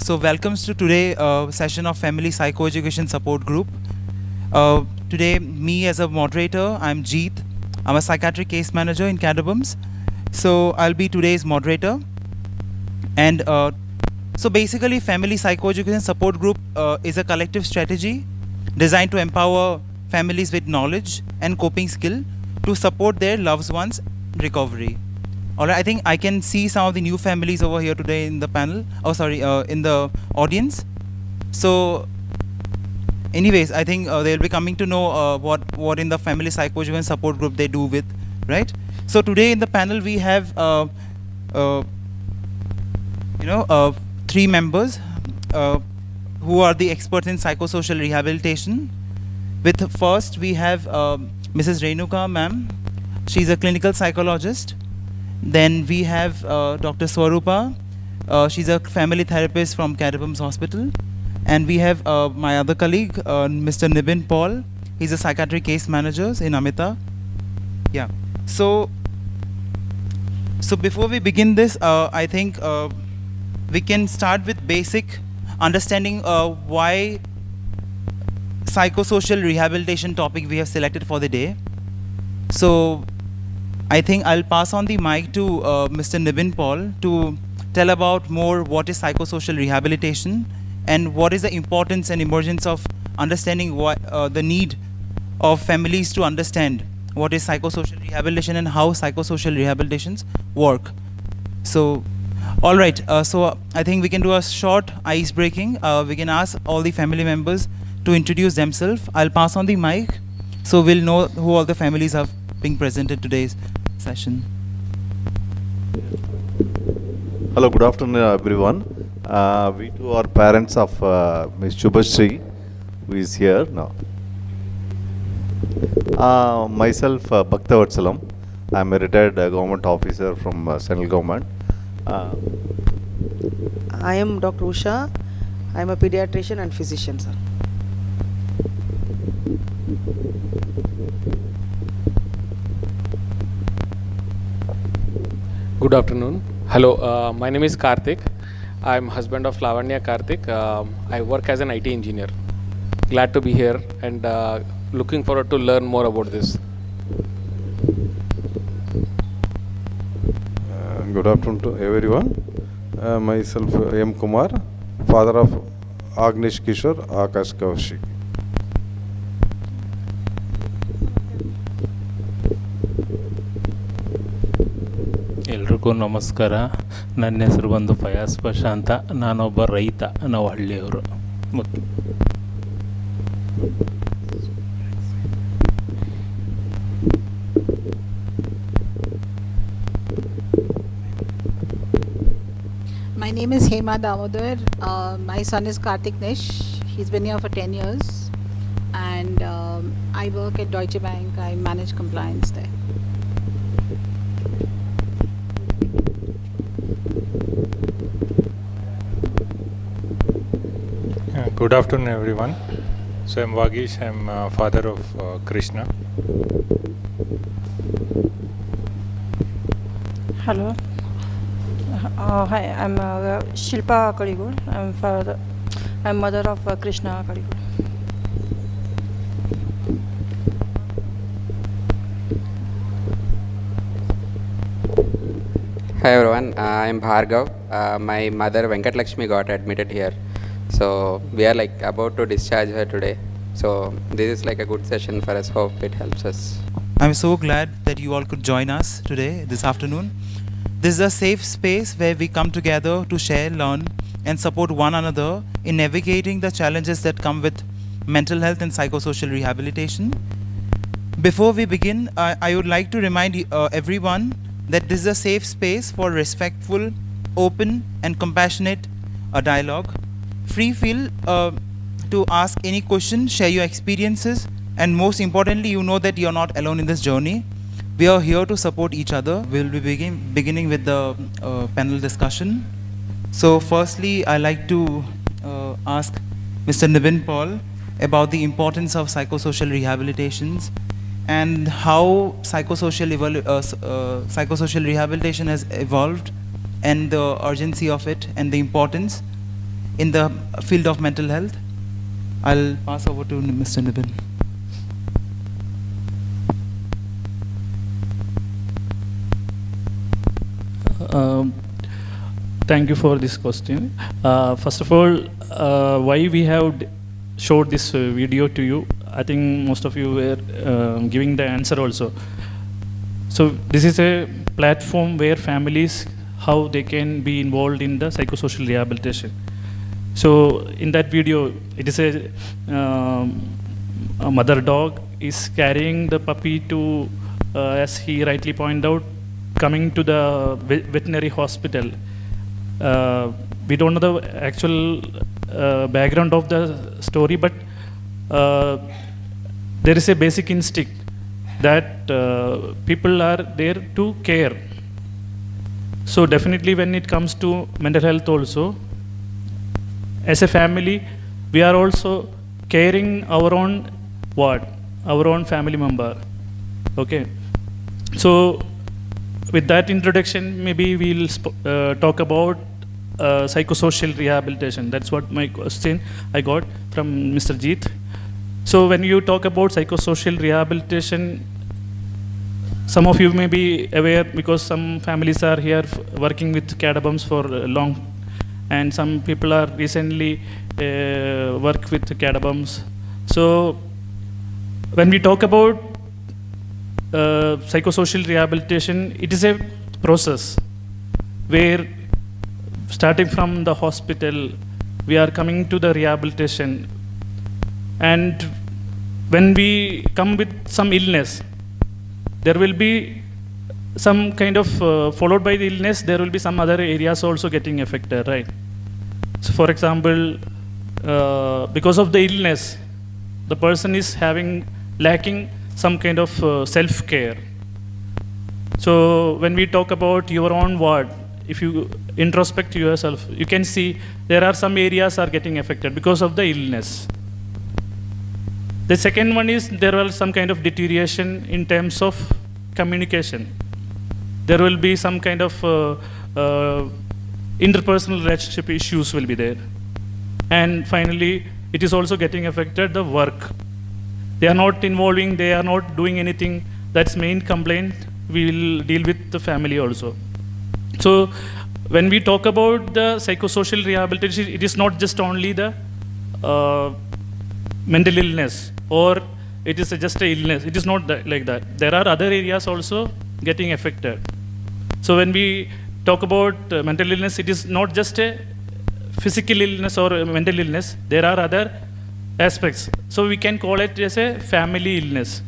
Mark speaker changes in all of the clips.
Speaker 1: So welcome to today session of Family Psychoeducation Support Group. Today, me as a moderator, I'm Jeet. I'm a psychiatric case manager in Cadabums. So I'll be today's moderator. And so basically, Family Psychoeducation Support Group is a collective strategy designed to empower families with knowledge and coping skill to support their loved ones' recovery. All right, I think I can see some of the new families over here today in the panel. Oh, sorry, in the audience. So, anyways, I think they'll be coming to know what in the family psychoeducation support group they do with, right? So today in the panel we have, three members who are the experts in psychosocial rehabilitation. With first we have Mrs. Renuka, ma'am. She's a clinical psychologist. Then we have Dr. Swarupa. She's a family therapist from Cadabums Hospital. And we have my other colleague, Mr. Nibin Paul. He's a psychiatric case manager in Amita. Yeah. So before we begin this, I think we can start with basic understanding why psychosocial rehabilitation topic we have selected for the day. So I think I'll pass on the mic to Mr. Nibin Paul to tell about more what is psychosocial rehabilitation and what is the importance and emergence of understanding what the need of families to understand what is psychosocial rehabilitation and how psychosocial rehabilitations work. So, all right. So I think we can do a short ice breaking. We can ask all the family members to introduce themselves. I'll pass on the mic so we'll know who all the families have been present in today's session.
Speaker 2: Hello, good afternoon everyone. We two are parents of Ms. Shubhashri, who is here now. Myself, Bhakta Vatsalam. I am a retired government officer from central government.
Speaker 3: I am Dr. Usha. I am a pediatrician and physician, sir.
Speaker 4: Good afternoon. Hello, my name is Karthik. I am husband of Lavanya Karthik. I work as an IT engineer. Glad to be here and looking forward to learn more about this.
Speaker 5: Good afternoon to everyone. Myself M. Kumar, father of Agnish Kishore, Akash Kaushik.
Speaker 6: ಎಲ್ರಿಗೂ ನಮಸ್ಕಾರ. ನನ್ನ ಹೆಸರು ಬಂದು ಫಯಾಸ್ ಪಾಷಾ ಅಂತ. ನಾನೊಬ್ಬ ರೈತ, ನಾವು ಹಳ್ಳಿಯವರು.
Speaker 7: My name is Hema Damodar. My son is Karthik Nish. He's been here for 10 years. And I work at Deutsche Bank. I manage compliance there.
Speaker 8: Good afternoon everyone. So I'm Vagish, I'm father of Krishna.
Speaker 9: Hello. Hi, I'm Shilpa Kaligul. I'm mother of Krishna Kaligul.
Speaker 10: Hi everyone, I'm Bhargav. My mother Venkat Lakshmi got admitted here. So we are like about to discharge her today. So this is like a good session for us. Hope it helps us.
Speaker 1: I'm so glad that you all could join us today, this afternoon. This is a safe space where we come together to share, learn, and support one another in navigating the challenges that come with mental health and psychosocial rehabilitation. Before we begin, I would like to remind everyone that this is a safe space for respectful, open, and compassionate dialogue. Free feel to ask any question, share your experiences, and most importantly, you know that you're not alone in this journey. We are here to support each other. We'll be beginning with the panel discussion. So firstly, I'd like to ask Mr. Nibin Paul about the importance of psychosocial rehabilitations and how psychosocial rehabilitation has evolved and the urgency of it and the importance in the field of mental health. I'll pass over to Mr. Nibin.
Speaker 6: Thank you for this question. First of all, why we have showed this video to you? I think most of you were giving the answer also. So this is a platform where families, how they can be involved in the psychosocial rehabilitation. So in that video, it is a mother dog is carrying the puppy to, as he rightly pointed out, coming to the veterinary hospital. We don't know the actual background of the story, but there is a basic instinct that people are there to care. So definitely when it comes to mental health also, as a family, we are also caring our own our own family member. Okay. So with that introduction, maybe we'll talk about psychosocial rehabilitation. That's what my question I got from Mr. Jeet. So when you talk about psychosocial rehabilitation, some of you may be aware because some families are here working with cadabums for long, and some people are recently work with cadabums. So when we talk about psychosocial rehabilitation, it is a process where starting from the hospital, we are coming to the rehabilitation. And when we come with some illness, there will be some kind of followed by the illness, there will be some other areas also getting affected, right? So for example, because of the illness, the person is lacking some kind of self-care. So when we talk about your own ward, if you introspect yourself, you can see there are some areas are getting affected because of the illness. The second one is there will some kind of deterioration in terms of communication. There will be some kind of interpersonal relationship issues will be there. And finally, it is also getting affected the work. They are not involving, they are not doing anything. That's main complaint. We will deal with the family also. So when we talk about the psychosocial rehabilitation, it is not just only the mental illness or it is just a illness. It is not like that. There are other areas also getting affected. So when we talk about mental illness, it is not just a physical illness or a mental illness. There are other aspects. So we can call it as a family illness.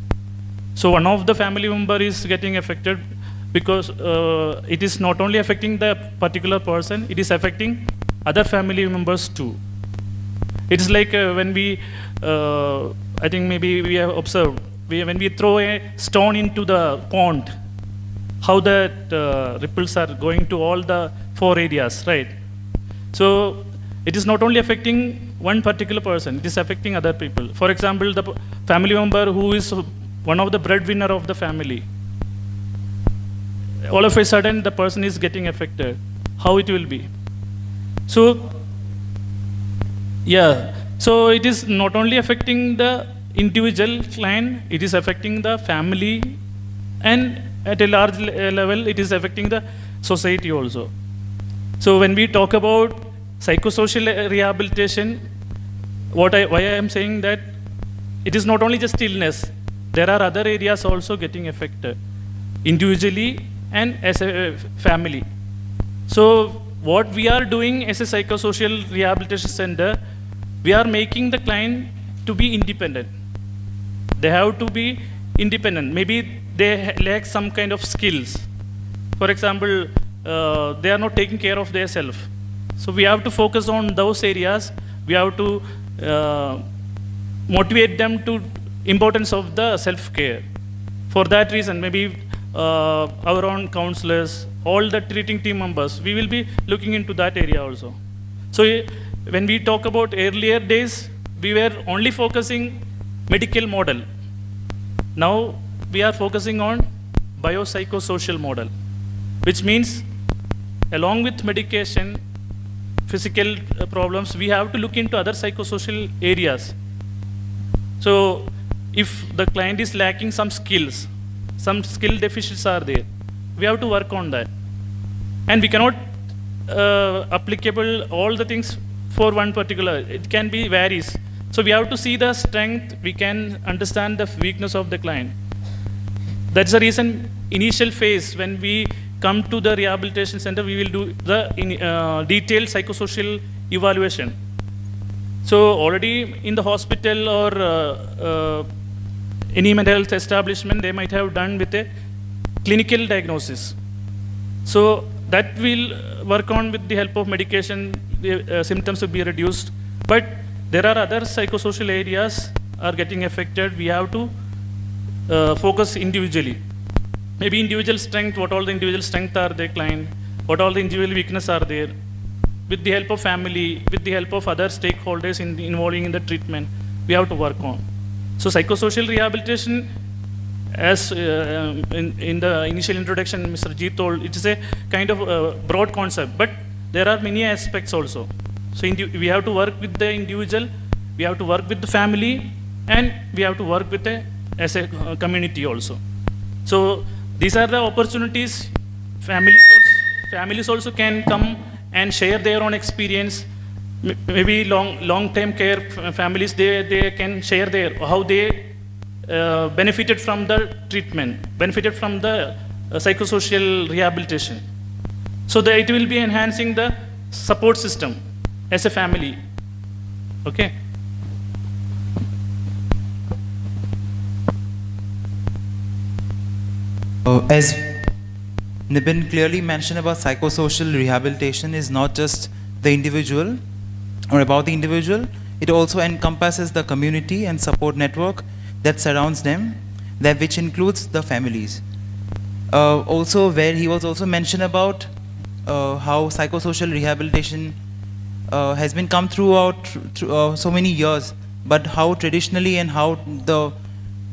Speaker 6: So one of the family member is getting affected because it is not only affecting the particular person, it is affecting other family members too. It is like when we, I think maybe we have observed, when we throw a stone into the pond, how that ripples are going to all the 4 areas, right? So it is not only affecting one particular person, it is affecting other people. For example, the family member who is one of the breadwinner of the family, all of a sudden the person is getting affected. How it will be? So, yeah, so it is not only affecting the individual client, it is affecting the family, and at a large level, it is affecting the society also. So when we talk about psychosocial rehabilitation, why I am saying that it is not only just illness, there are other areas also getting affected, individually and as a family. So what we are doing as a psychosocial rehabilitation center, we are making the client to be independent. They have to be independent. Maybe they lack some kind of skills. For example, they are not taking care of themselves. So we have to focus on those areas. We have to motivate them to importance of the self-care. For that reason, maybe our own counselors, all the treating team members, we will be looking into that area also. So when we talk about earlier days, we were only focusing medical model. Now we are focusing on biopsychosocial model, which means along with medication, physical problems, we have to look into other psychosocial areas. So if the client is lacking some skills, some skill deficiencies are there, we have to work on that. And we cannot applicable all the things for one particular, it can be varies. So we have to see the strength, we can understand the weakness of the client. That's the reason initial phase when we come to the rehabilitation center, we will do the detailed psychosocial evaluation. So already in the hospital or any mental health establishment, they might have done with a clinical diagnosis. So that will work on with the help of medication, the symptoms will be reduced. But there are other psychosocial areas are getting affected. We have to focus individually. Maybe individual strength, what all the individual strength are there, client, what all the individual weakness are there. With the help of family, with the help of other stakeholders involving in the treatment, we have to work on. So psychosocial rehabilitation, as in the initial introduction, Mr. G told, it is a kind of broad concept, but there are many aspects also. So we have to work with the individual, we have to work with the family, and we have to work with as a community also. So these are the opportunities. Families also can come and share their own experience. Maybe long-term care families, they can share how they benefited from the treatment, benefited from the psychosocial rehabilitation. So that it will be enhancing the support system as a family. Okay.
Speaker 1: As Nibin clearly mentioned about psychosocial rehabilitation is not just the individual or about the individual, it also encompasses the community and support network that surrounds them, that which includes the families. Also where he was also mentioned about how psychosocial rehabilitation has been come throughout so many years, but how traditionally and how the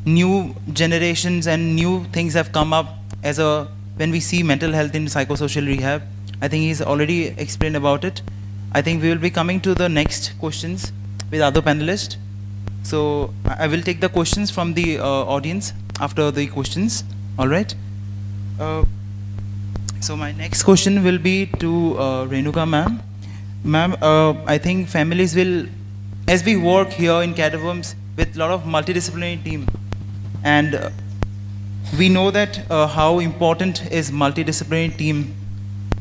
Speaker 1: new generations and new things have come up as when we see mental health in psychosocial rehab. I think he's already explained about it. I think we will be coming to the next questions with other panelists. So I will take the questions from the audience after the questions. All right. So my next question will be to Renuka ma'am. Ma'am, I think families will, as we work here in Catacombs with a lot of multidisciplinary team, and we know that how important is multidisciplinary team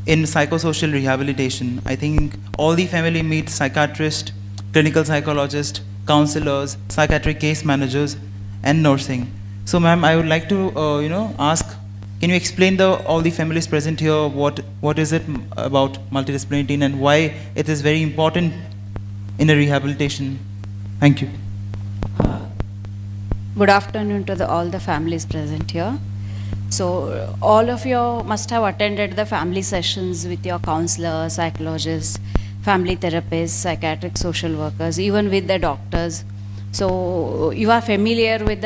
Speaker 1: in psychosocial rehabilitation. I think all the family meet psychiatrists, clinical psychologists, counselors, psychiatric case managers, and nursing. So ma'am, I would like to ask, can you explain all the families present here, what is it about multidisciplinary team and why it is very important in a rehabilitation? Thank you.
Speaker 11: Good afternoon to all the families present here. So all of you must have attended the family sessions with your counselors, psychologists, family therapists, psychiatric social workers, even with the doctors. So you are familiar with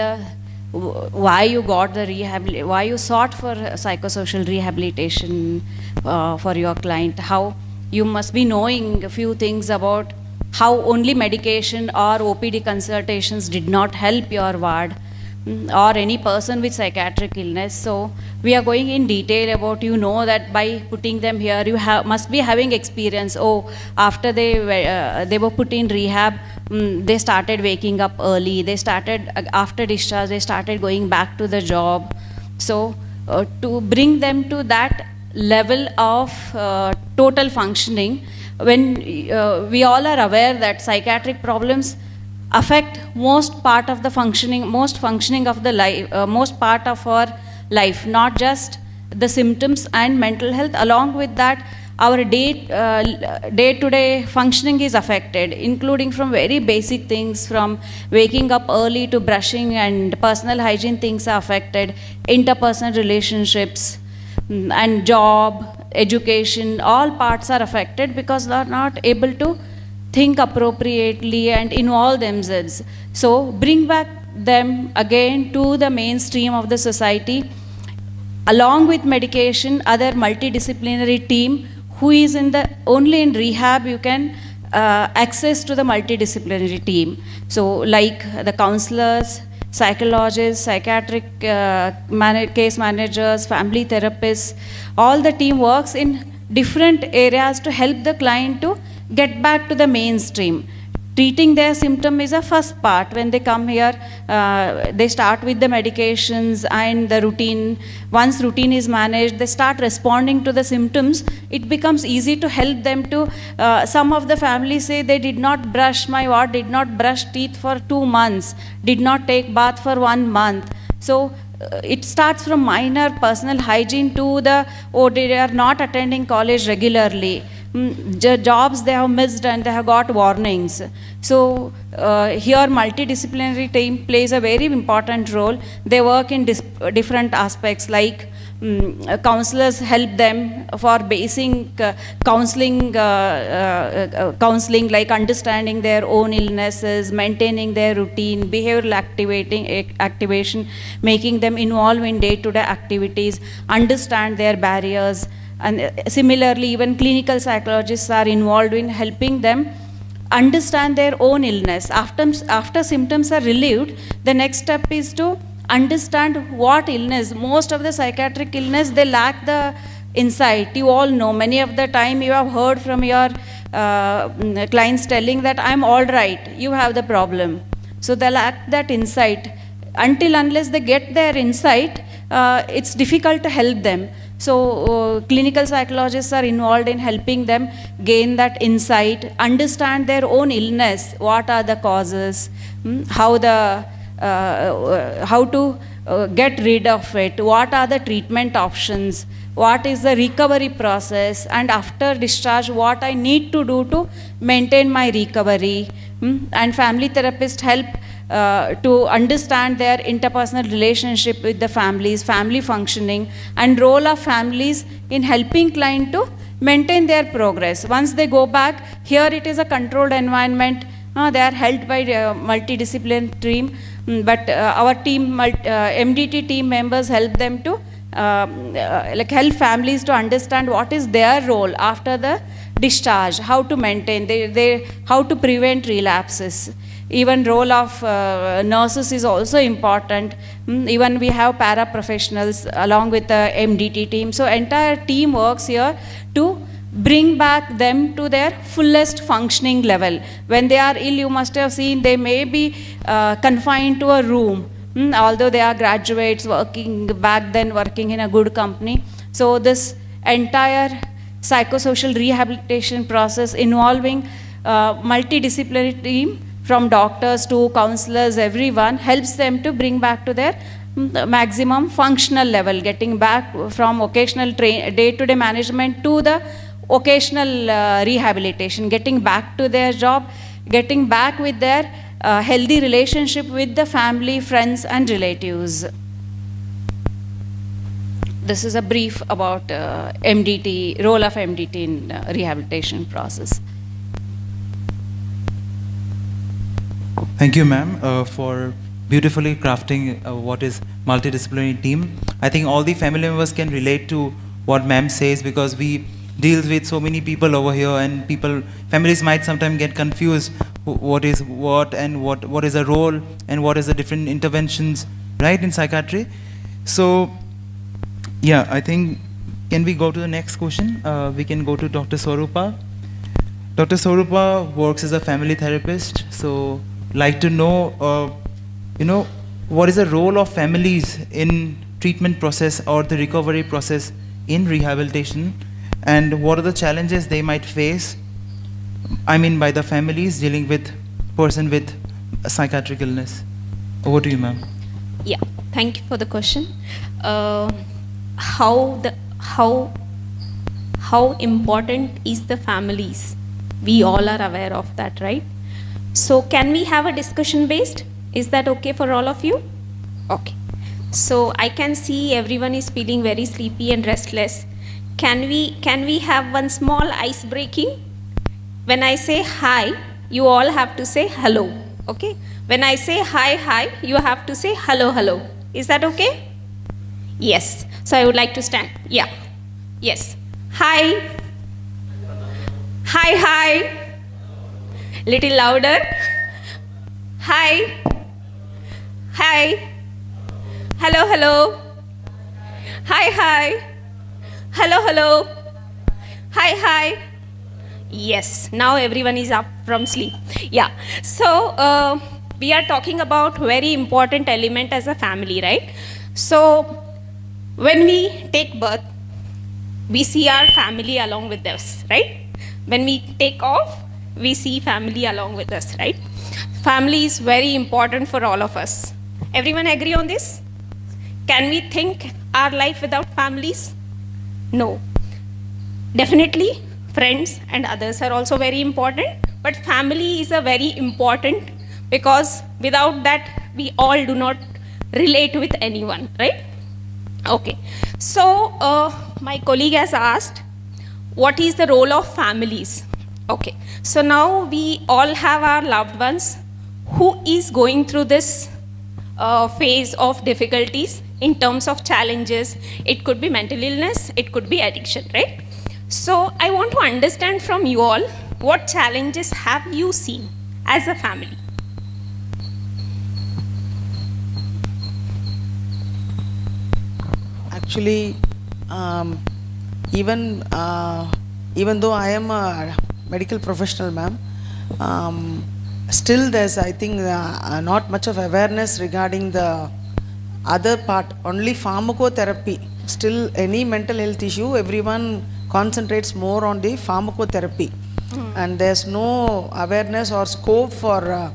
Speaker 11: why you got the why you sought for psychosocial rehabilitation for your client, how you must be knowing a few things about how only medication or OPD consultations did not help your ward or any person with psychiatric illness. So we are going in detail about, that by putting them here, you must be having experience. Oh, after they were put in rehab, they started waking up early. They started, after discharge, they started going back to the job. So to bring them to that level of total functioning, when we all are aware that psychiatric problems affect most part of the functioning, most of the life, most part of our life, not just the symptoms and mental health. Along with that, our day-to-day functioning is affected, including from very basic things, from waking up early to brushing and personal hygiene things are affected, interpersonal relationships and job, education, all parts are affected because they are not able to think appropriately and involve themselves. So bring back them again to the mainstream of the society, along with medication, other multidisciplinary team who is in the only in rehab you can access to the multidisciplinary team. So like the counselors, psychologists, psychiatric case managers, family therapists, all the team works in different areas to help the client to get back to the mainstream. Treating their symptom is a first part. When they come here, they start with the medications and the routine. Once routine is managed, they start responding to the symptoms. It becomes easy to help them to, some of the families say they did not brush, my ward did not brush teeth for 2 months, did not take bath for 1 month. So it starts from minor personal hygiene to the, oh, they are not attending college regularly. Jobs they have missed and they have got warnings. So here multidisciplinary team plays a very important role. They work in different aspects, like counselors help them for basic counseling, like understanding their own illnesses, maintaining their routine, behavioral activation, making them involved in day-to-day activities, understand their barriers. And similarly, even clinical psychologists are involved in helping them understand their own illness. After symptoms are relieved, the next step is to understand what illness. Most of the psychiatric illness, they lack the insight. You all know, many of the time you have heard from your clients telling that I'm all right, you have the problem. So they lack that insight. Unless they get their insight, it's difficult to help them. So clinical psychologists are involved in helping them gain that insight, understand their own illness, what are the causes, how to get rid of it, what are the treatment options, what is the recovery process, and after discharge, what I need to do to maintain my recovery. And family therapists help to understand their interpersonal relationship with the families, family functioning, and role of families in helping client to maintain their progress. Once they go back, here it is a controlled environment. They are held by a multidisciplinary team, but our team, MDT team members help them to help families to understand what is their role after the discharge, how to maintain, how to prevent relapses. Even role of nurses is also important. Even we have paraprofessionals along with the MDT team. So entire team works here to bring back them to their fullest functioning level. When they are ill, you must have seen they may be confined to a room, although they are graduates working back then, working in a good company. So this entire psychosocial rehabilitation process involving multidisciplinary team from doctors to counselors, everyone helps them to bring back to their maximum functional level, getting back from occasional day-to-day management to the occasional rehabilitation, getting back to their job, getting back with their healthy relationship with the family, friends, and relatives. This is a brief about MDT, role of MDT in rehabilitation process.
Speaker 1: Thank you, ma'am, for beautifully crafting what is multidisciplinary team. I think all the family members can relate to what ma'am says, because we deal with so many people over here, and families might sometimes get confused what is what and what is the role and what is the different interventions, right, in psychiatry. So yeah, I think, can we go to the next question? We can go to Dr. Swarupa. Dr. Swarupa works as a family therapist, so like to know, what is the role of families in treatment process or the recovery process in rehabilitation, and what are the challenges they might face, I mean by the families dealing with person with a psychiatric illness. Over to you, ma'am.
Speaker 12: Yeah, thank you for the question. How important is the families? We all are aware of that, right? So can we have a discussion based? Is that okay for all of you? Okay. So I can see everyone is feeling very sleepy and restless. Can we have one small ice breaking? When I say hi, you all have to say hello. Okay? When I say hi, you have to say hello. Is that okay? Yes. So I would like to stand. Yeah. Yes. Hi. Hi, hi. Little louder. Hi. Hi. Hello, hello. Hi, hi. Hello, hello. Hi, hi. Yes, now everyone is up from sleep. Yeah. So we are talking about very important element as a family, right? So when we take birth, we see our family along with us, right? When we take off, we see family along with us, right? Family is very important for all of us. Everyone agree on this? Can we think our life without families? No. Definitely, friends and others are also very important, but family is a very important because without that, we all do not relate with anyone, right? Okay. So, my colleague has asked, what is the role of families? Okay. So now we all have our loved ones who is going through this phase of difficulties in terms of challenges. It could be mental illness, it could be addiction, right? So I want to understand from you all, what challenges have you seen as a family?
Speaker 3: Actually, even though I am a medical professional, ma'am, still there's, I think, not much of awareness regarding the other part. Only pharmacotherapy. Still, any mental health issue, everyone concentrates more on the pharmacotherapy, and there's no awareness or scope for.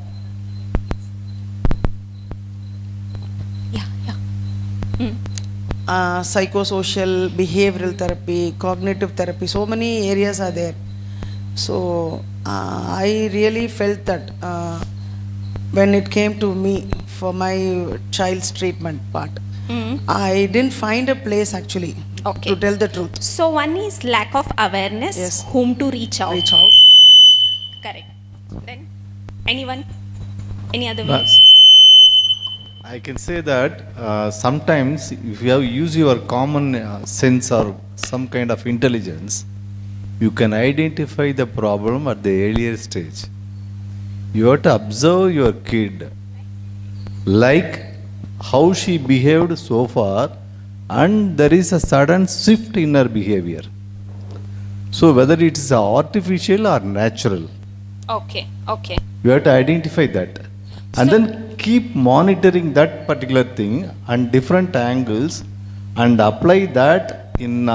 Speaker 3: Psychosocial, behavioral therapy, cognitive therapy, so many areas are there. So I really felt that when it came to me for my child's treatment part, I didn't find a place actually, to tell the truth.
Speaker 12: So one is lack of awareness,
Speaker 3: Yes.
Speaker 12: whom to reach out.
Speaker 3: Reach out.
Speaker 12: Correct. Then anyone? Any other
Speaker 2: No.
Speaker 12: views?
Speaker 2: I can say that sometimes if you have use your common sense or some kind of intelligence, you can identify the problem at the earlier stage. You have to observe your kid, like how she behaved so far, and there is a sudden shift in her behavior. So whether it is artificial or natural,
Speaker 12: Okay, okay.
Speaker 2: you have to identify that, and then keep monitoring that particular thing and different angles, and apply that in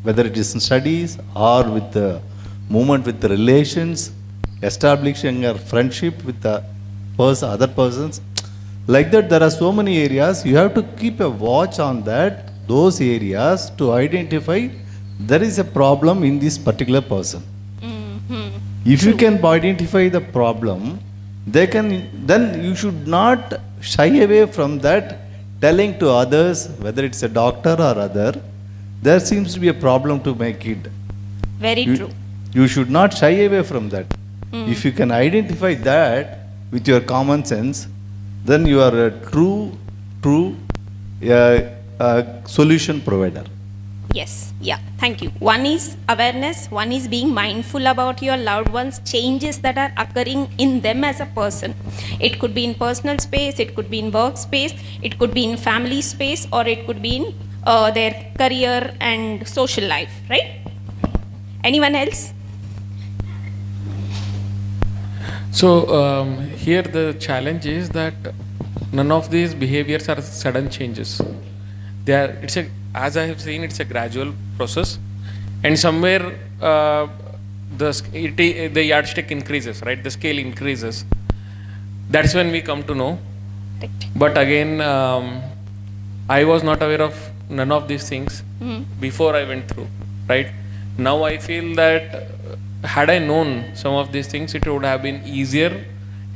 Speaker 2: whether it is in studies or with the movement with the relations, establishing a friendship with the other persons. Like that, there are so many areas. You have to keep a watch on that, those areas, to identify there is a problem in this particular person. If you can identify the problem, then you should not shy away from that, telling to others, whether it's a doctor or other, there seems to be a problem to my kid.
Speaker 12: Very true.
Speaker 2: You should not shy away from that. If you can identify that with your common sense, then you are a true solution provider.
Speaker 12: Yes, yeah, thank you. One is awareness, one is being mindful about your loved ones, changes that are occurring in them as a person. It could be in personal space, it could be in work space, it could be in family space, or it could be in their career and social life, right? Anyone else?
Speaker 4: So here the challenge is that none of these behaviors are sudden changes. As I have seen, it's a gradual process, and somewhere the yardstick increases, right? The scale increases. That's when we come to know. But again, I was not aware of none of these things before I went through, right? Now I feel that had I known some of these things, it would have been easier,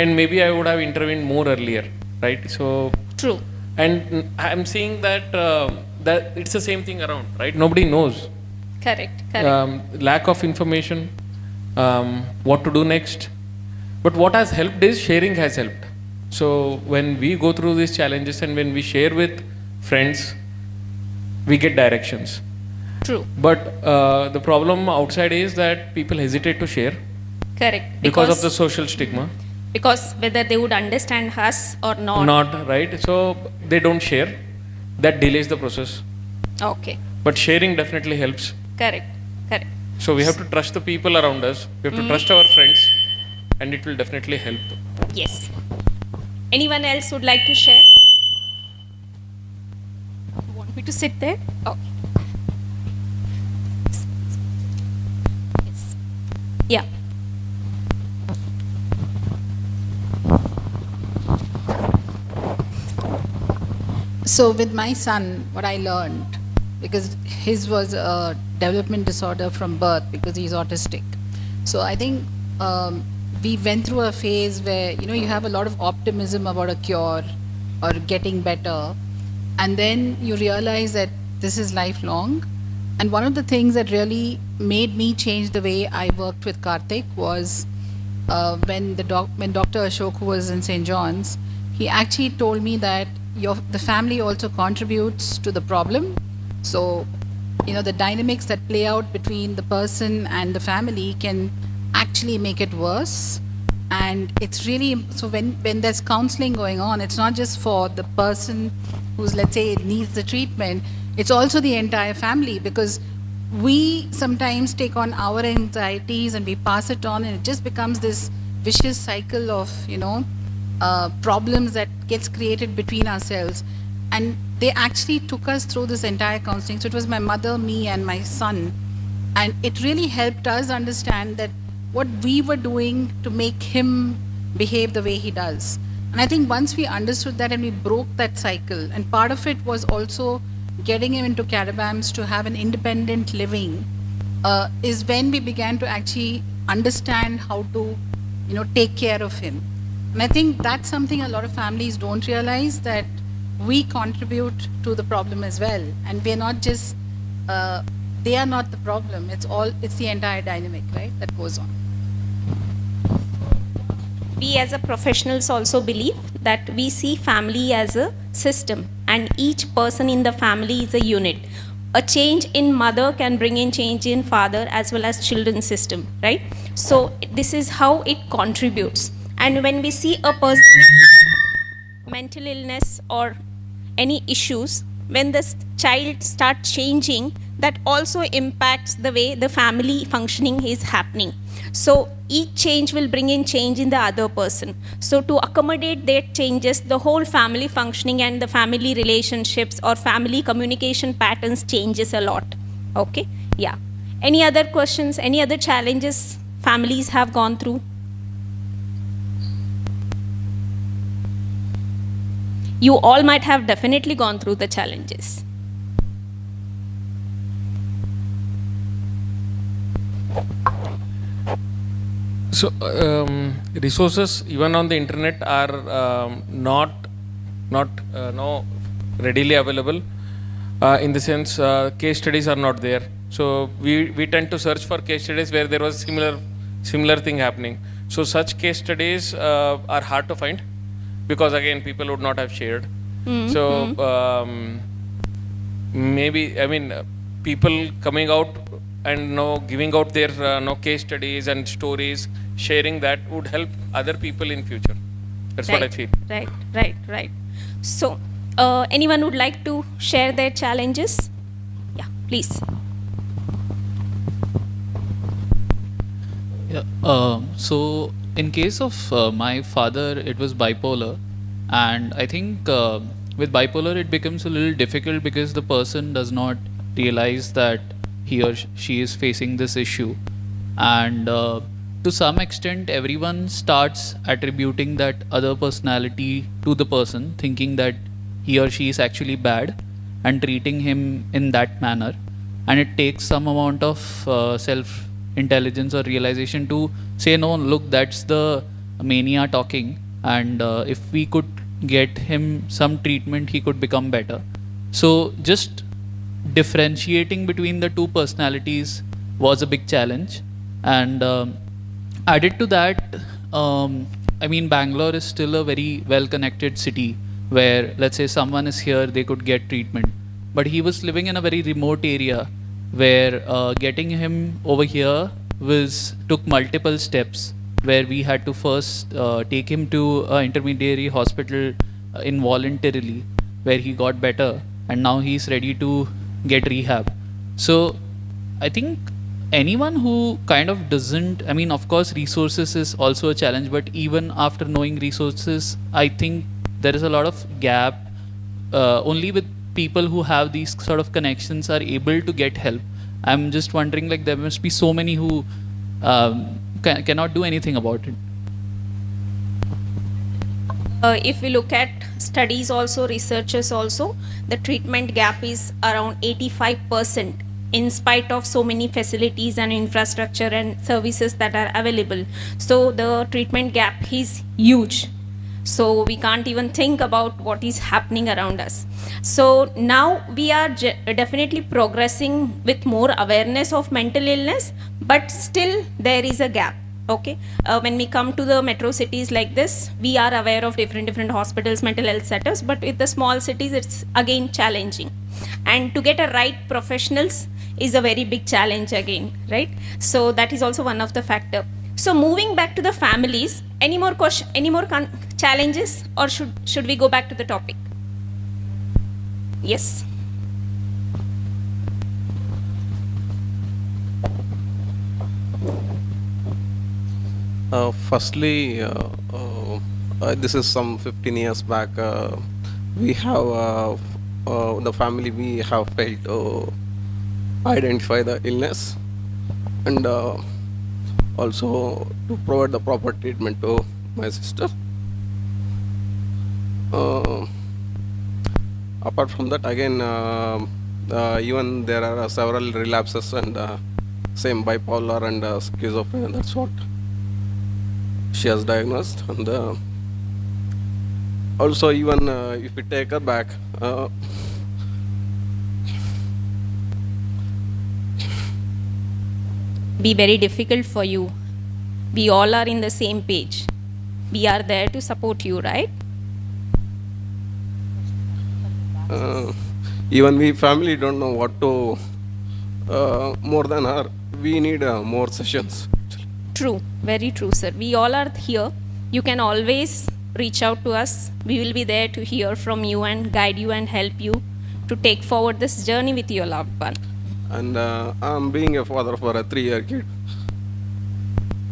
Speaker 4: and maybe I would have intervened more earlier, right? So
Speaker 12: true.
Speaker 4: And I'm seeing that that it's the same thing around, right? Nobody knows.
Speaker 12: Correct.
Speaker 4: Lack of information, what to do next. But what has helped is sharing has helped. So when we go through these challenges and when we share with friends, we get directions.
Speaker 12: True.
Speaker 4: But the problem outside is that people hesitate to share
Speaker 12: Correct.
Speaker 4: because of the social stigma.
Speaker 12: Because whether they would understand us or not.
Speaker 4: Not right. So they don't share. That delays the process.
Speaker 12: Okay.
Speaker 4: But sharing definitely helps.
Speaker 12: Correct. Correct.
Speaker 4: So we have to trust the people around us. We have to trust our friends, and it will definitely help.
Speaker 12: Yes. Anyone else would like to share? Want me to sit there? Okay. Yes. Yeah.
Speaker 7: So with my son, what I learned, because his was a development disorder from birth because he's autistic. So I think we went through a phase where, you have a lot of optimism about a cure or getting better. And then you realize that this is lifelong. And one of the things that really made me change the way I worked with Karthik was when Dr. Ashok, who was in St. John's, he actually told me that the family also contributes to the problem. So, the dynamics that play out between the person and the family can actually make it worse. And it's really, so when there's counseling going on, it's not just for the person who's, let's say, needs the treatment, it's also the entire family, because we sometimes take on our anxieties and we pass it on, and it just becomes this vicious cycle of, problems that gets created between ourselves. And they actually took us through this entire counseling. So it was my mother, me, and my son. And it really helped us understand that what we were doing to make him behave the way he does. And I think once we understood that and we broke that cycle, and part of it was also getting him into caravans to have an independent living, is when we began to actually understand how to, take care of him. And I think that's something a lot of families don't realize, that we contribute to the problem as well. And we're not just, they are not the problem. It's the entire dynamic, right, that goes on.
Speaker 12: We as a professionals also believe that we see family as a system, and each person in the family is a unit. A change in mother can bring in change in father as well as children's system, right? So this is how it contributes. And when we see a person with mental illness or any issues, when the child starts changing, that also impacts the way the family functioning is happening. So each change will bring in change in the other person. So to accommodate that changes, the whole family functioning and the family relationships or family communication patterns changes a lot. Okay? Yeah. Any other questions? Any other challenges families have gone through? You all might have definitely gone through the challenges.
Speaker 4: So resources even on the internet are not readily available. In the sense, case studies are not there. So we tend to search for case studies where there was similar thing happening. So such case studies are hard to find, because again people would not have shared. So maybe, people coming out and giving out their case studies and stories, sharing that would help other people in future. That's what I feel.
Speaker 12: Right. So anyone would like to share their challenges? Yeah, please.
Speaker 13: Yeah. So in case of my father, it was bipolar, and I think with bipolar it becomes a little difficult because the person does not realize that he or she is facing this issue, and to some extent everyone starts attributing that other personality to the person, thinking that he or she is actually bad and treating him in that manner. And it takes some amount of self intelligence or realization to say, no, look, that's the mania talking, and if we could get him some treatment, he could become better. So just differentiating between the two personalities was a big challenge. And added to that, Bangalore is still a very well connected city where, let's say, someone is here, they could get treatment, but he was living in a very remote area where getting him over here took multiple steps, where we had to first take him to an intermediary hospital involuntarily, where he got better, and now he's ready to get rehab. So I think anyone who kind of doesn't, I mean, of course, resources is also a challenge, but even after knowing resources, I think there is a lot of gap. Only with people who have these sort of connections are able to get help. I'm just wondering, like, there must be so many who cannot do anything about it.
Speaker 12: If we look at studies also, researchers also, the treatment gap is around 85% in spite of so many facilities and infrastructure and services that are available. So the treatment gap is huge. So we can't even think about what is happening around us. So now we are definitely progressing with more awareness of mental illness, but still there is a gap. Okay, when we come to the metro cities like this, we are aware of different hospitals, mental health centers, but with the small cities, it's again challenging. And to get a right professionals is a very big challenge again, right? So that is also one of the factor. So moving back to the families, any more challenges, or should we go back to the topic? Yes.
Speaker 14: Firstly, this is some 15 years back. We have the family. We have failed to identify the illness, and also to provide the proper treatment to my sister. Apart from that, again, even there are several relapses and same bipolar and schizophrenia. That's what she has diagnosed. And also, even if we take her back,
Speaker 12: be very difficult for you. We all are in the same page. We are there to support you, right?
Speaker 14: Even we family don't know what to more than her. We need more sessions.
Speaker 12: True, very true, sir. We all are here. You can always reach out to us. We will be there to hear from you and guide you and help you to take forward this journey with your loved one.
Speaker 14: And I'm being a father for a 3-year kid.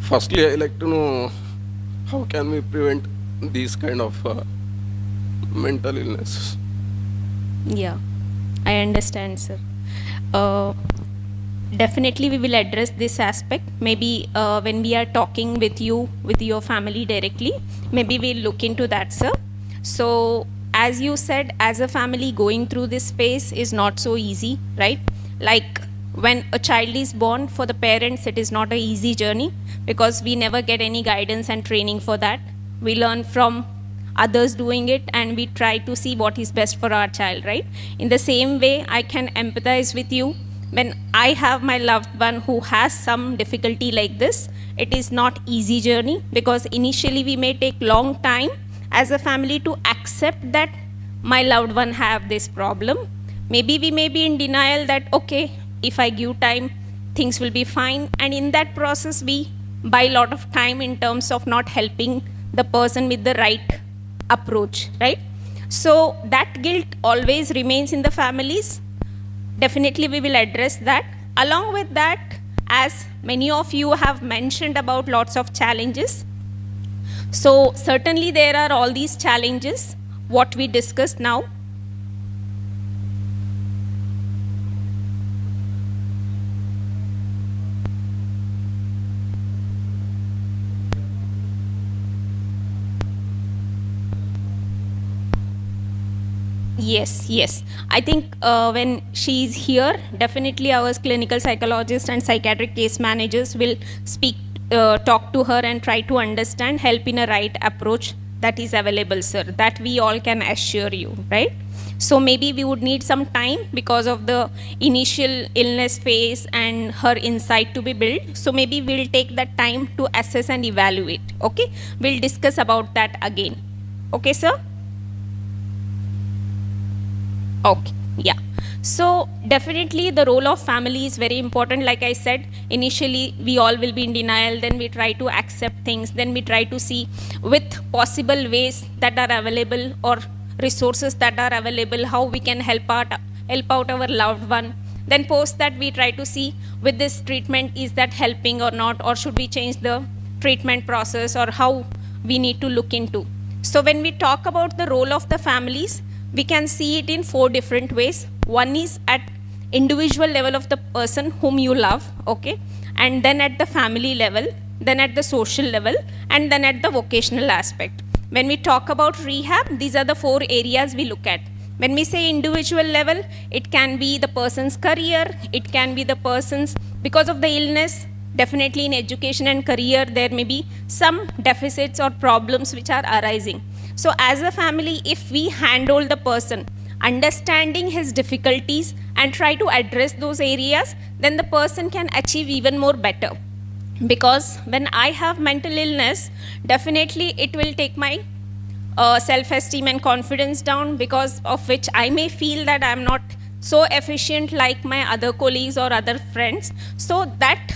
Speaker 14: Firstly, I like to know how can we prevent these kind of mental illnesses.
Speaker 12: Yeah, I understand, sir. Definitely we will address this aspect. Maybe when we are talking with you, with your family directly, maybe we'll look into that, sir. So as you said, as a family going through this phase is not so easy, right? Like when a child is born, for the parents it is not an easy journey because we never get any guidance and training for that. We learn from others doing it and we try to see what is best for our child, right? In the same way, I can empathize with you. When I have my loved one who has some difficulty like this, it is not easy journey because initially we may take long time as a family to accept that my loved one have this problem. Maybe we may be in denial that, okay, if I give time, things will be fine. And in that process, we buy a lot of time in terms of not helping the person with the right approach, right? So that guilt always remains in the families. Definitely we will address that. Along with that, as many of you have mentioned about lots of challenges. So certainly there are all these challenges, what we discussed now. Yes, yes. I think when she's here, definitely our clinical psychologists and psychiatric case managers will talk to her and try to understand, help in a right approach that is available, sir. That we all can assure you, right? So maybe we would need some time because of the initial illness phase and her insight to be built. So maybe we'll take that time to assess and evaluate, okay? We'll discuss about that again. Okay, sir? Okay, yeah. So definitely the role of family is very important. Like I said, initially we all will be in denial, then we try to accept things, then we try to see with possible ways that are available or resources that are available, how we can help out our loved one. Then post that we try to see with this treatment, is that helping or not, or should we change the treatment process, or how we need to look into. So when we talk about the role of the families, we can see it in 4 different ways. One is at individual level of the person whom you love, okay, and then at the family level, then at the social level, and then at the vocational aspect. When we talk about rehab, these are the 4 areas we look at. When we say individual level, it can be the person's career, it can be the person's, because of the illness, definitely in education and career, there may be some deficits or problems which are arising. So as a family, if we handle the person, understanding his difficulties and try to address those areas, then the person can achieve even more better. Because when I have mental illness, definitely it will take my self-esteem and confidence down, because of which I may feel that I'm not so efficient like my other colleagues or other friends. So that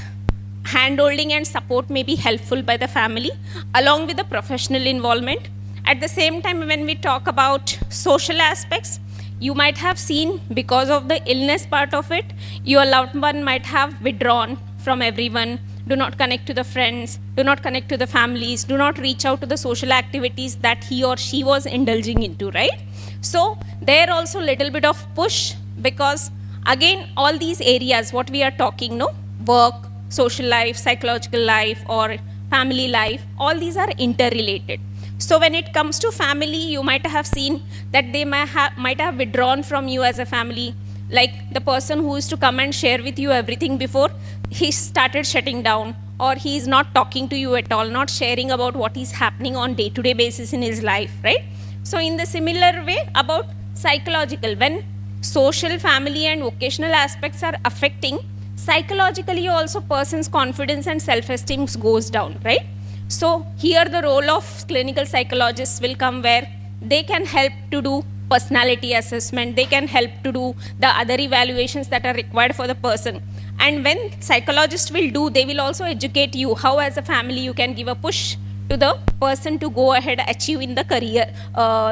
Speaker 12: hand-holding and support may be helpful by the family along with the professional involvement. At the same time, when we talk about social aspects, you might have seen, because of the illness part of it, your loved one might have withdrawn from everyone, do not connect to the friends, do not connect to the families, do not reach out to the social activities that he or she was indulging into, right? So there also little bit of push, because again, all these areas, what we are talking, no, work, social life, psychological life, or family life, all these are interrelated. So when it comes to family, you might have seen that they might have withdrawn from you as a family. Like the person who used to come and share with you everything before, he started shutting down, or he is not talking to you at all, not sharing about what is happening on day-to-day basis in his life, right? So in the similar way about psychological, when social, family and vocational aspects are affecting, psychologically also person's confidence and self-esteem goes down, right? So here the role of clinical psychologists will come, where they can help to do personality assessment, they can help to do the other evaluations that are required for the person. And when psychologists will do, they will also educate you how as a family you can give a push to the person to go ahead achieve in the career,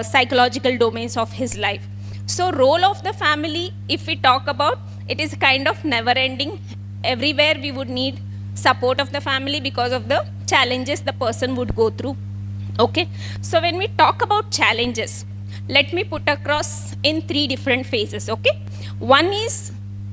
Speaker 12: psychological domains of his life. So role of the family, if we talk about, it is kind of never ending. Everywhere we would need support of the family because of the challenges the person would go through. Okay, so when we talk about challenges, let me put across in 3 different phases. Okay, one is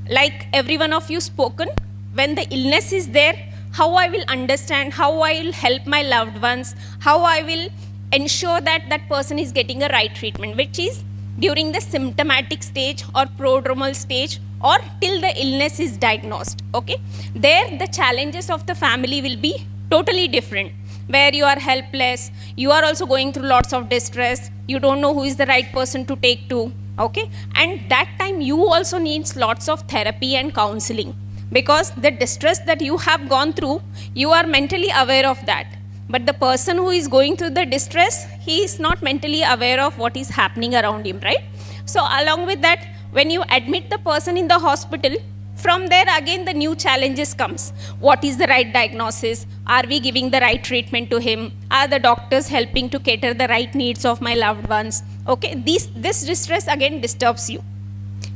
Speaker 12: like every one of you spoken, when the illness is there, how I will understand, how I will help my loved ones, how I will ensure that that person is getting a right treatment, which is during the symptomatic stage or prodromal stage, or till the illness is diagnosed. Okay, there the challenges of the family will be totally different, where you are helpless, you are also going through lots of distress, you don't know who is the right person to take to. Okay, and that time you also needs lots of therapy and counseling, because the distress that you have gone through, you are mentally aware of that, but the person who is going through the distress, he is not mentally aware of what is happening around him, right? So along with that, when you admit the person in the hospital, from there again the new challenges comes. What is the right diagnosis? Are we giving the right treatment to him? Are the doctors helping to cater the right needs of my loved ones? Okay, this distress again disturbs you.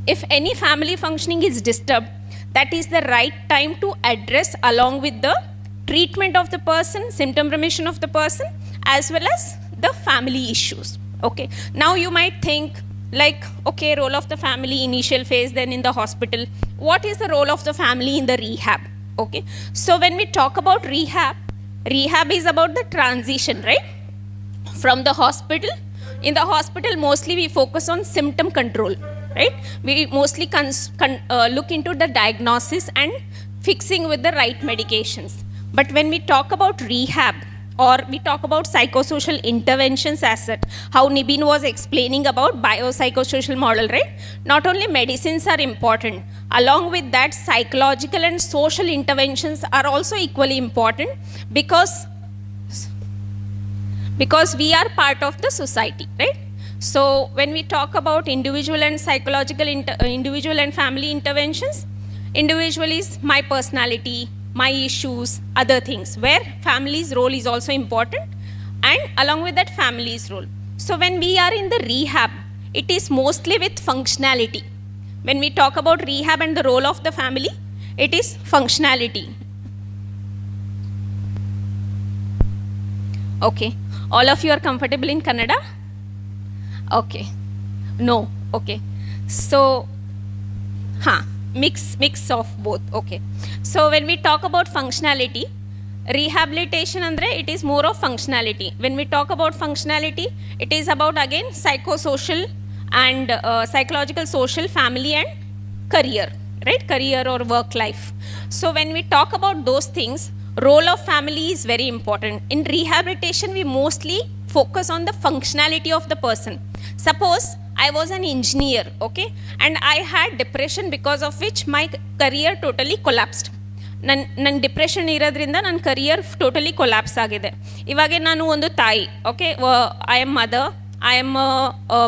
Speaker 12: If any family functioning is disturbed, that is the right time to address along with the treatment of the person, symptom remission of the person, as well as the family issues. Okay, now you might think like, okay, role of the family initial phase, then in the hospital. What is the role of the family in the rehab? Okay, so when we talk about rehab, rehab is about the transition, right? From the hospital. In the hospital, mostly we focus on symptom control, right? We mostly look into the diagnosis and fixing with the right medications. But when we talk about rehab, or we talk about psychosocial interventions as such, how Nibin was explaining about biopsychosocial model, right? Not only medicines are important, along with that psychological and social interventions are also equally important, because we are part of the society, right? So when we talk about individual and psychological, individual and family interventions, individual is my personality, my issues, other things, where family's role is also important, and along with that family's role. So when we are in the rehab, it is mostly with functionality. When we talk about rehab and the role of the family, it is functionality. Okay, all of you are comfortable in Kannada? Okay, no, okay. So, mix of both, okay. So when we talk about functionality, rehabilitation andre, it is more of functionality. When we talk about functionality, it is about again psychosocial and psychological, social, family and career, right? Career or work life. So when we talk about those things, role of family is very important. In rehabilitation, we mostly focus on the functionality of the person. Suppose I was an engineer, okay, and I had depression, because of which my career totally collapsed. ನನ್ನ depression ಇರೋದ್ರಿಂದ ನನ್ನ career totally collapse ಆಗಿದೆ. ಇವಾಗ ನಾನು ಒಂದು ತಾಯಿ, okay, I am mother, I am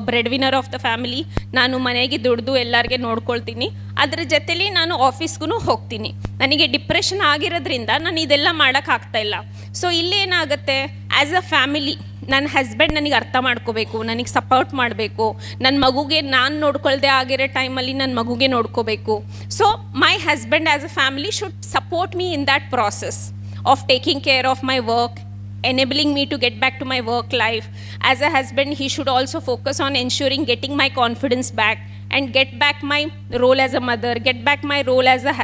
Speaker 12: bread winner of the family. ನಾನು ಮನೆಗೆ ದುಡ್ದು ಎಲ್ಲರಿಗೆ ನೋಡ್ಕೊಳ್ತೀನಿ, ಅದ್ರ ಜೊತೆಲಿ ನಾನು ಆಫೀಸ್ಗೂ ಹೋಗ್ತೀನಿ. ನನಗೆ ಡಿಪ್ರೆಷನ್ ಆಗಿರೋದ್ರಿಂದ ನಾನು ಇದೆಲ್ಲ ಮಾಡೋಕ್ಕಾಗ್ತಾಯಿಲ್ಲ. ಸೊ ಇಲ್ಲೇನಾಗುತ್ತೆ, ಆ್ಯಸ್ ಅ ಫ್ಯಾಮಿಲಿ ನನ್ನ ಹಸ್ಬೆಂಡ್ ನನಗೆ ಅರ್ಥ ಮಾಡ್ಕೋಬೇಕು, ನನಗೆ ಸಪೋರ್ಟ್ ಮಾಡಬೇಕು, ನನ್ನ ಮಗುಗೆ ನಾನು ನೋಡ್ಕೊಳ್ದೆ ಆಗಿರೋ ಟೈಮಲ್ಲಿ ನನ್ನ ಮಗುಗೆ ನೋಡ್ಕೋಬೇಕು. So my husband as a family should support me in that process of taking care of my work, enabling me to get back to my work life. As a husband, he should also focus on ensuring getting my confidence back and get back my role as a mother, get back my role as a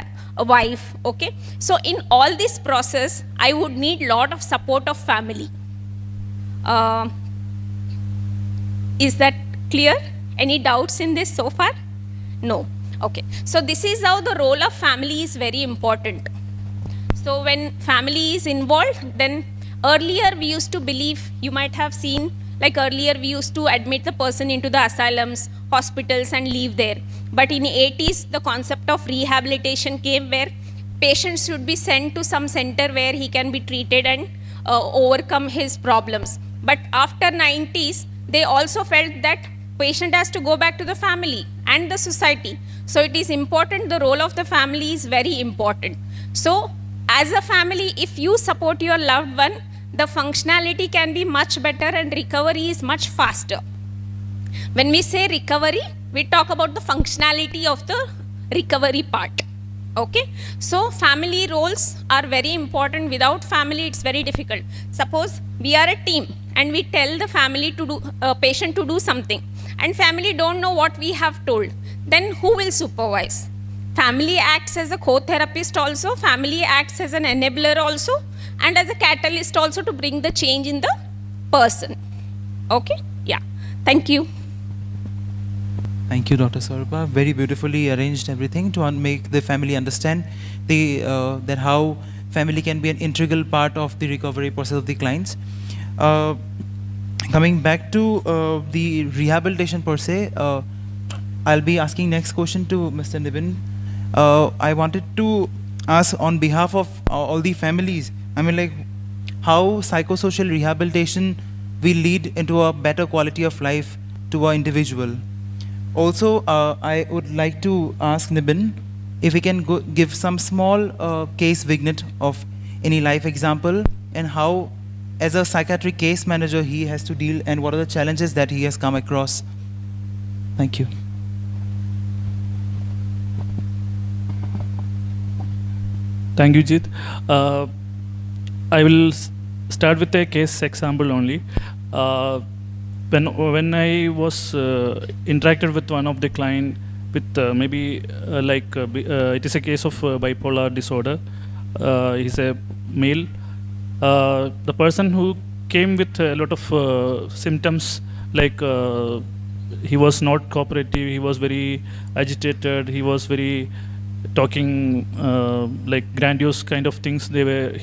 Speaker 12: wife, okay? So in all this process, I would need lot of support of family. Is that clear? Any doubts in this so far? No. Okay. So this is how the role of family is very important. So when family is involved, then earlier we used to believe, you might have seen, like earlier we used to admit the person into the asylums, hospitals and leave there. But in 80s, the concept of rehabilitation came, where patients should be sent to some center where he can be treated and overcome his problems. But after 90s, they also felt that patient has to go back to the family and the society. So it is important, the role of the family is very important. So as a family, if you support your loved one, the functionality can be much better and recovery is much faster. When we say recovery, we talk about the functionality of the recovery part. Okay, so family roles are very important. Without family, it's very difficult. Suppose we are a team and we tell the family to do, patient to do something, and family don't know what we have told, then who will supervise? Family acts as a co-therapist also, family acts as an enabler also, and as a catalyst also to bring the change in the person. Okay, yeah, thank you.
Speaker 1: Thank you, Dr. Sarba. Very beautifully arranged everything to make the family understand that how family can be an integral part of the recovery process of the clients. Coming back to the rehabilitation per se, I'll be asking next question to Mr. Nibin. I wanted to ask on behalf of all the families, I mean, like, how psychosocial rehabilitation will lead into a better quality of life to an individual. Also, I would like to ask Nibin if he can give some small case vignette of any life example, and how, as a psychiatric case manager, he has to deal, and what are the challenges that he has come across. Thank you.
Speaker 6: Thank you, Jit. I will start with a case example only. When I was interacted with one of the client with it is a case of bipolar disorder. He's a male. The person who came with a lot of symptoms, like he was not cooperative, he was very agitated, he was very talking like grandiose kind of things.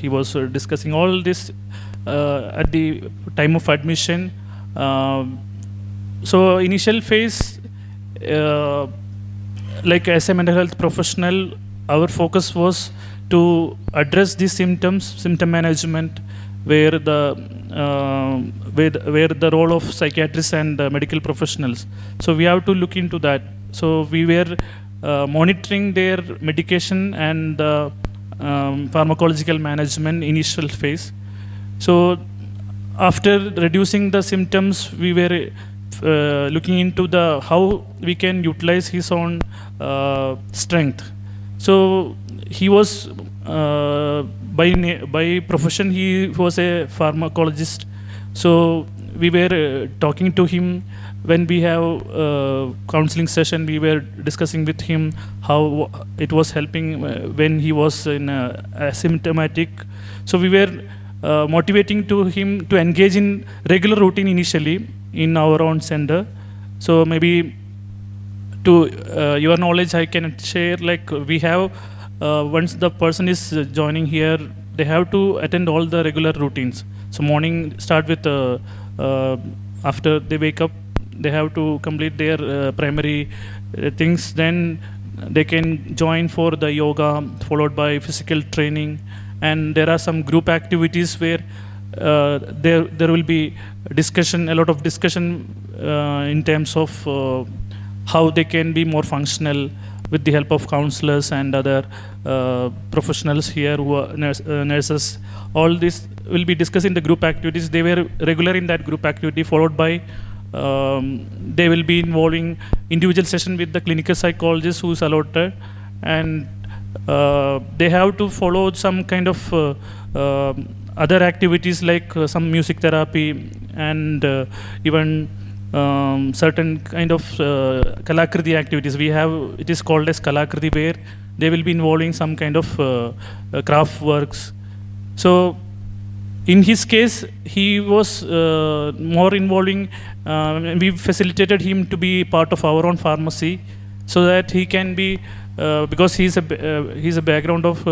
Speaker 6: He was discussing all this at the time of admission. So initial phase, like as a mental health professional, our focus was to address these symptoms, symptom management, where where the role of psychiatrists and medical professionals. So we have to look into that. So we were monitoring their medication and pharmacological management initial phase. So after reducing the symptoms, we were looking into the how we can utilize his own strength. So he was by profession he was a pharmacologist. So we were talking to him when we have counseling session. We were discussing with him how it was helping when he was in asymptomatic. So we were motivating to him to engage in regular routine initially in our own center. So maybe to your knowledge, I can share, like we have once the person is joining here, they have to attend all the regular routines. So morning start with after they wake up, they have to complete their primary things. Then they can join for the yoga, followed by physical training. And there are some group activities where there will be discussion, a lot of discussion in terms of how they can be more functional with the help of counselors and other professionals here who are nurses. All this will be discussed in the group activities. They were regular in that group activity, followed by they will be involving individual session with the clinical psychologist who is allotted, and they have to follow some kind of other activities like some music therapy and even certain kind of kalakriti activities. We have, it is called as kalakriti, where they will be involving some kind of craft works. So in his case, he was more involving, we facilitated him to be part of our own pharmacy so that he can be, because he's a background of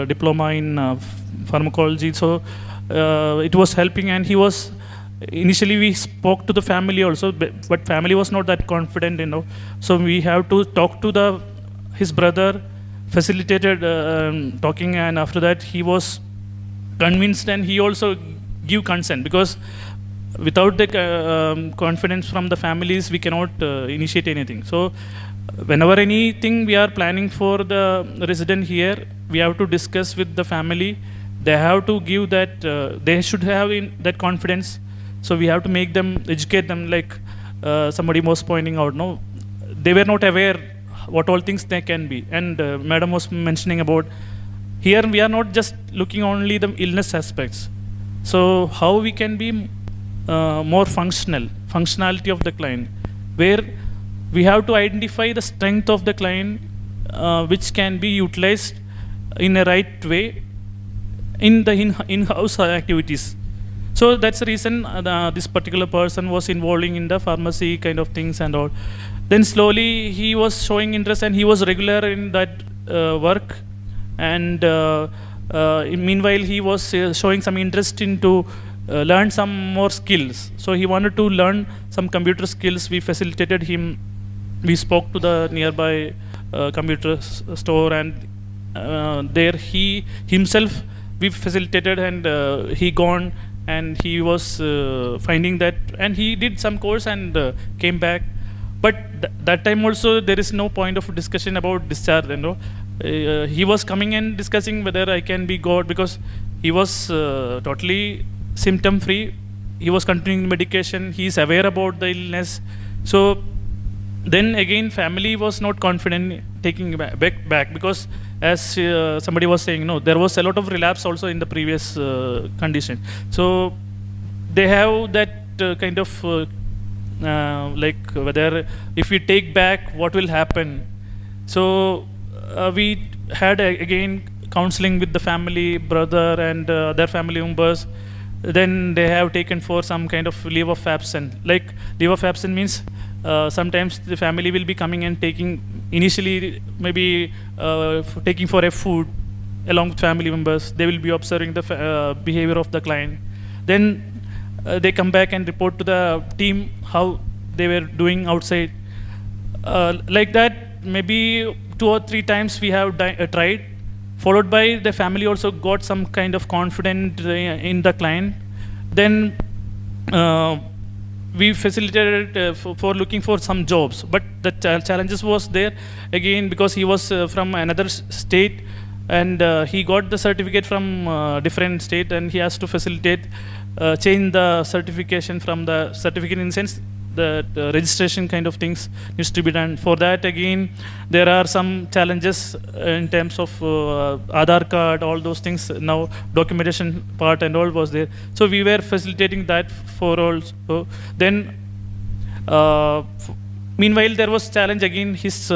Speaker 6: diploma in pharmacology. So it was helping, and he was, initially we spoke to the family also, but family was not that confident, you know. So we have to talk to his brother, facilitated talking, and after that he was convinced, and he also give consent, because without the confidence from the families, we cannot initiate anything. So whenever anything we are planning for the resident here, we have to discuss with the family. They have to give that, they should have in that confidence. So we have to make them, educate them, like somebody was pointing out, no, they were not aware what all things they can be. And madam was mentioning about, here we are not just looking only the illness aspects. So how we can be more functionality of the client, where we have to identify the strength of the client, which can be utilized in a right way in the in-house activities. So that's the reason this particular person was involving in the pharmacy kind of things and all. Then slowly he was showing interest, and he was regular in that work. And meanwhile he was showing some interest into learn some more skills. So he wanted to learn some computer skills. We facilitated him. We spoke to the nearby computer store, and there he himself, we facilitated, and he gone, and he was finding that, and he did some course and came back. But that time also there is no point of discussion about discharge, you know. He was coming and discussing whether I can be got, because he was totally symptom free. He was continuing medication. He is aware about the illness. So then again, family was not confident taking back, because as somebody was saying, no, there was a lot of relapse also in the previous condition. So they have that kind of like whether if we take back, what will happen. So we had again counseling with the family, brother and other family members. Then they have taken for some kind of leave of absence. Like leave of absence means sometimes the family will be coming and taking, initially maybe taking for a food along with family members. They will be observing the behavior of the client. Then they come back and report to the team how they were doing outside. Like that, maybe 2 or 3 times we have tried, followed by the family also got some kind of confidence in the client. Then uh, we facilitated for looking for some jobs, but the challenges was there again because he was from another state, and he got the certificate from different state, and he has to facilitate change the certification from the certificate, in sense the registration kind of things needs to be done. For that again, there are some challenges in terms of Aadhaar card, all those things. Now documentation part and all was there. So we were facilitating that for also. Then meanwhile there was challenge again. His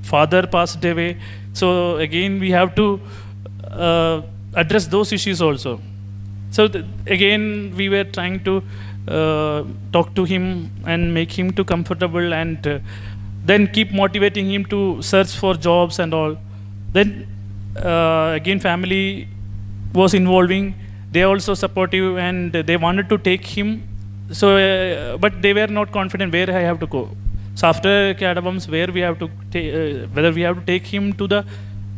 Speaker 6: father passed away. So again we have to address those issues also. So again we were trying to talk to him and make him too comfortable, and then keep motivating him to search for jobs and all. Then again family was involving. They also supportive, and they wanted to take him. So but they were not confident where I have to go. So after Cadabums, where we have to whether we have to take him to the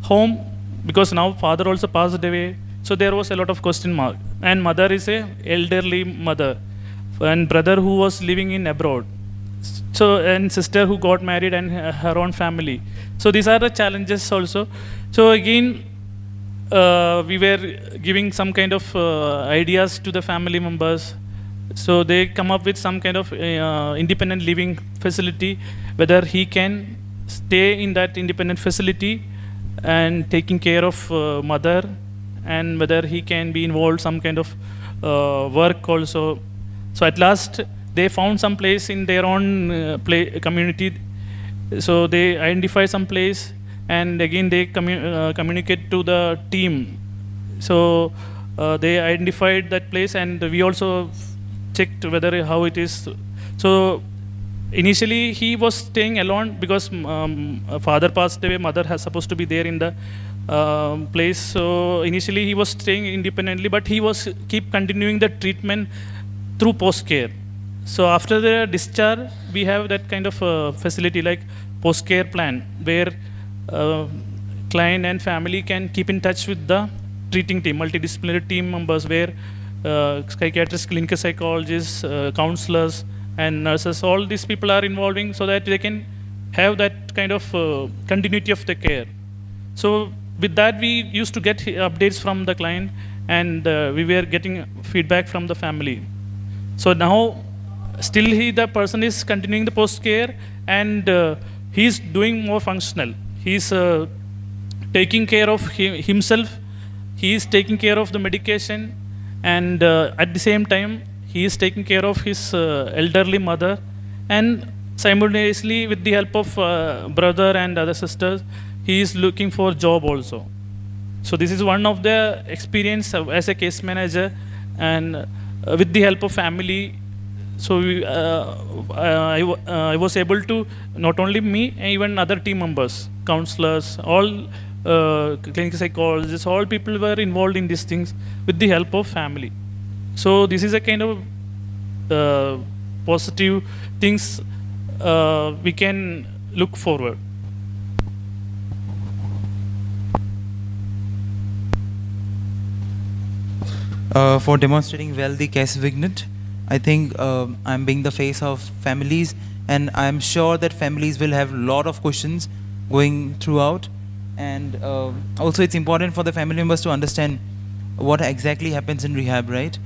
Speaker 6: home, because now father also passed away. So there was a lot of question mark, and mother is a elderly mother, and brother who was living in abroad, so and sister who got married and her own family. So these are the challenges also. So again we were giving some kind of ideas to the family members. So they come up with some kind of independent living facility, whether he can stay in that independent facility and taking care of mother, and whether he can be involved some kind of work also. So at last they found some place in their own community. So they identify some place, and again they communicate to the team. So they identified that place, and we also checked whether how it is. So initially he was staying alone because father passed away, mother has supposed to be there in the place. So initially he was staying independently, but he was keep continuing the treatment through post care. So after the discharge, we have that kind of facility like post care plan, where client and family can keep in touch with the treating team, multidisciplinary team members, where psychiatrists, clinical psychologists, counselors, and nurses, all these people are involving, so that they can have that kind of continuity of the care. So with that, we used to get updates from the client, and we were getting feedback from the family. So now still the person is continuing the post care, and he's doing more functional. He's taking care of himself, he is taking care of the medication, and at the same time he is taking care of his elderly mother, and simultaneously with the help of brother and other sisters, he is looking for job also. So this is one of the experience as a case manager, and with the help of family. So I was able to, not only me, even other team members, counselors, all clinical psychologists, all people were involved in these things with the help of family. So this is a kind of positive things we can look forward.
Speaker 1: For demonstrating well the case vignette, I think I'm being the face of families, and I'm sure that families will have a lot of questions going throughout. And also it's important for the family members to understand what exactly happens in rehab, right?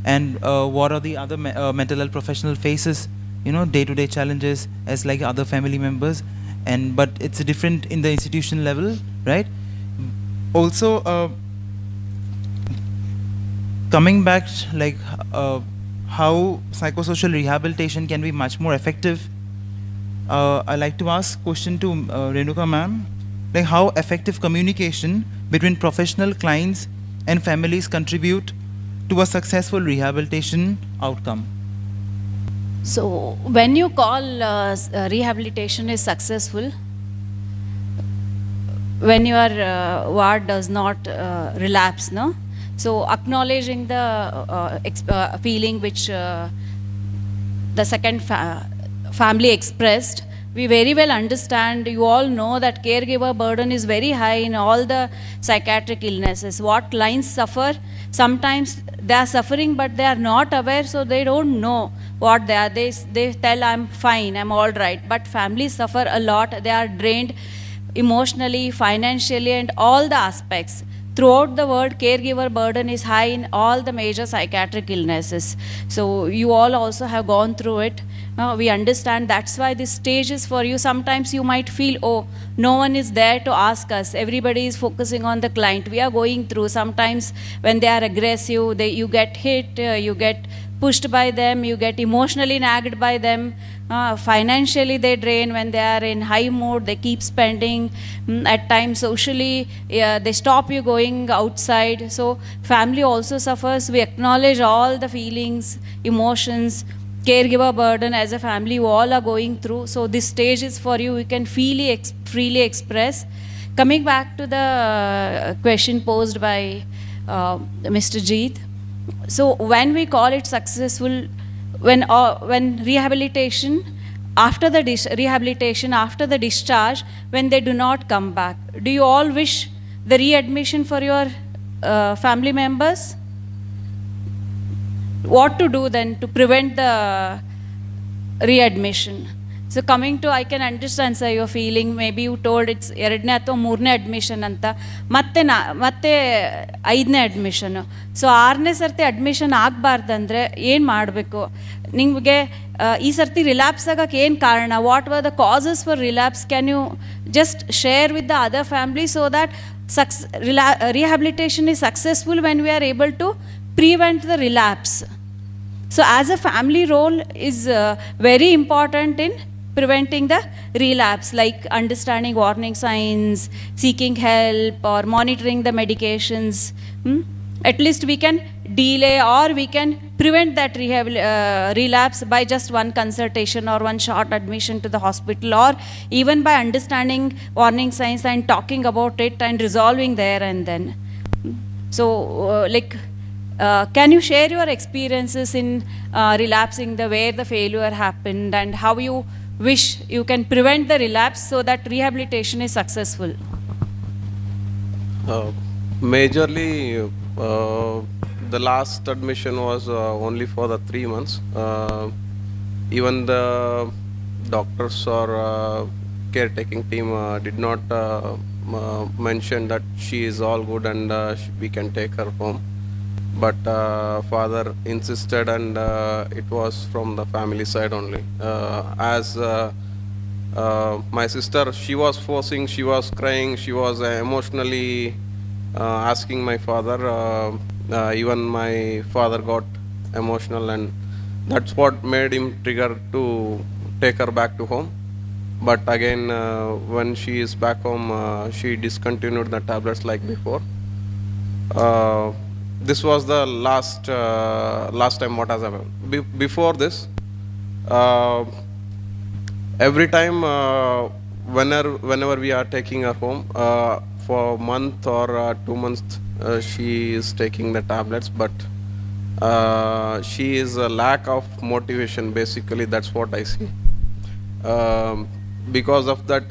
Speaker 1: And what are the other mental health professional faces, day-to-day challenges as like other family members, and but it's different in the institution level, right? Also, coming back, like how psychosocial rehabilitation can be much more effective, I like to ask question to Renuka ma'am, like how effective communication between professional clients and families contribute to a successful rehabilitation outcome.
Speaker 11: So when you call rehabilitation is successful, when your ward does not relapse, no? So acknowledging the feeling which the second family expressed, we very well understand, you all know that caregiver burden is very high in all the psychiatric illnesses. What clients suffer, sometimes they are suffering but they are not aware, so they don't know what they are. They tell, I'm fine, I'm all right. But families suffer a lot. They are drained emotionally, financially, and all the aspects. Throughout the world, caregiver burden is high in all the major psychiatric illnesses. So you all also have gone through it. We understand, that's why this stage is for you. Sometimes you might feel, oh, no one is there to ask us. Everybody is focusing on the client. We are going through. Sometimes when they are aggressive, you get hit, you get pushed by them, you get emotionally nagged by them. Financially they drain. When they are in high mood, they keep spending. At times socially, they stop you going outside. So family also suffers. We acknowledge all the feelings, emotions, caregiver burden as a family you all are going through. So this stage is for you. You can freely express. Coming back to the question posed by Mr. Jeet. So when we call it successful, when rehabilitation, after the discharge, when they do not come back, do you all wish the readmission for your family members? What to do then to prevent the readmission? So coming to, I can understand, sir, your feeling. Maybe you told it's ಎರಡನೇ ಅಥವಾ ಮೂರನೇ admission ಅಂತ, ಮತ್ತೆ ಐದನೇ admission. So ಆರನೇ ಸರ್ತಿ admission ಆಗಬಾರ್ದಂದ್ರೆ ಏನು ಮಾಡಬೇಕು? ನಿಮಗೆ ಈ ಸರ್ತಿ ರಿಲ್ಯಾಪ್ಸ್ ಆಗಕ್ಕೆ ಏನು ಕಾರಣ? What were the causes for relapse? Can you just share with the other family so that rehabilitation is successful when we are able to prevent the relapse? So as a family role is very important in preventing the relapse, like understanding warning signs, seeking help, or monitoring the medications. At least we can delay or we can prevent that relapse by just one consultation or one short admission to the hospital, or even by understanding warning signs and talking about it and resolving there and then. So can you share your experiences in relapsing, where the failure happened, and how you wish you can prevent the relapse so that rehabilitation is successful?
Speaker 14: Majorly, the last admission was only for the 3 months. Even the doctors or caretaking team did not mention that she is all good and we can take her home. But father insisted, and it was from the family side only. As my sister, she was forcing, she was crying, she was emotionally asking my father. Even my father got emotional, and that's what made him trigger to take her back to home. But again, when she is back home, she discontinued the tablets like before. This was the last time what has happened. Before this, every time whenever we are taking her home, for a month or 2 months, she is taking the tablets, but she is a lack of motivation, basically. That's what I see. Because of that,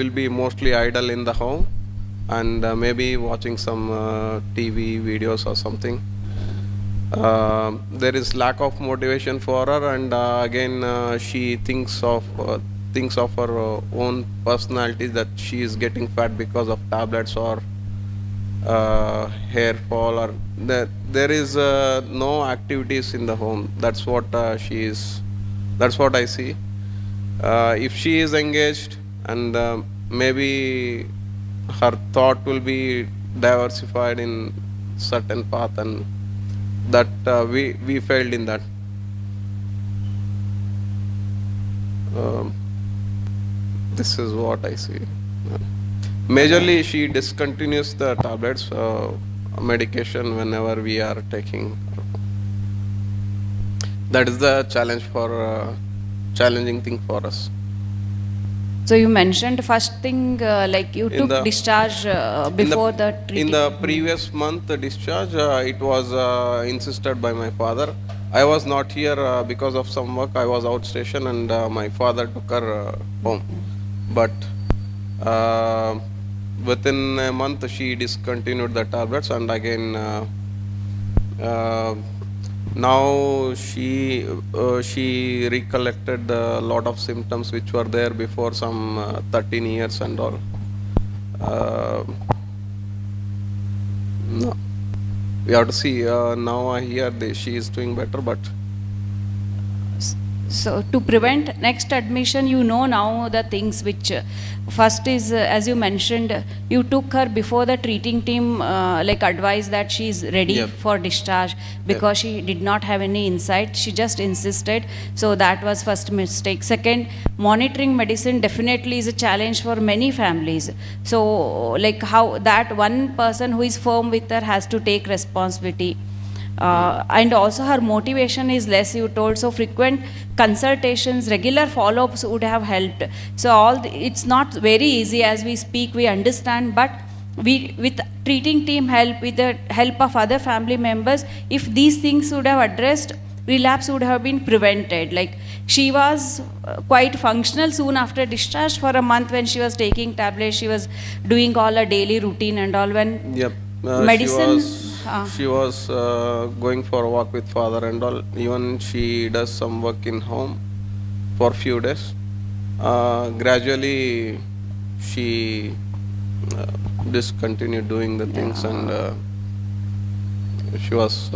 Speaker 14: will be mostly idle in the home, and maybe watching some TV videos or something. There is lack of motivation for her, and again she thinks of her own personality, that she is getting fat because of tablets or hair fall, or there is no activities in the home. That's what that's what I see. If she is engaged, and maybe her thought will be diversified in certain path, and that we failed in that. This is what I see. Majorly, she discontinues the tablets, medication whenever we are taking. That is the challenging thing for us.
Speaker 11: So you mentioned first thing, like you took discharge before the treatment.
Speaker 14: In the previous month, the discharge, it was insisted by my father I was not here because of some work. I was outstation, and my father took her home. But within a month, she discontinued the tablets, and again now she recollected a lot of symptoms which were there before some 13 years and all. No. We have to see. Now I hear she is doing better, but
Speaker 11: So to prevent next admission, you know now the things which first is, as you mentioned, you took her before the treating team like advised that she is ready
Speaker 14: Yep.
Speaker 11: for discharge because she did not have any insight. She just insisted. So that was first mistake. Second, monitoring medicine definitely is a challenge for many families. So like how that one person who is firm with her has to take responsibility. And also her motivation is less, you told, so frequent consultations, regular follow-ups would have helped. So it's not very easy as we speak, we understand, but we with treating team help, with the help of other family members, if these things would have addressed, relapse would have been prevented. Like she was quite functional soon after discharge. For a month when she was taking tablets, she was doing all her daily routine and all. When
Speaker 14: yep.
Speaker 11: medicine
Speaker 14: She was going for a walk with father and all. Even she does some work in home for few days. Gradually, she discontinued doing the things, and she was.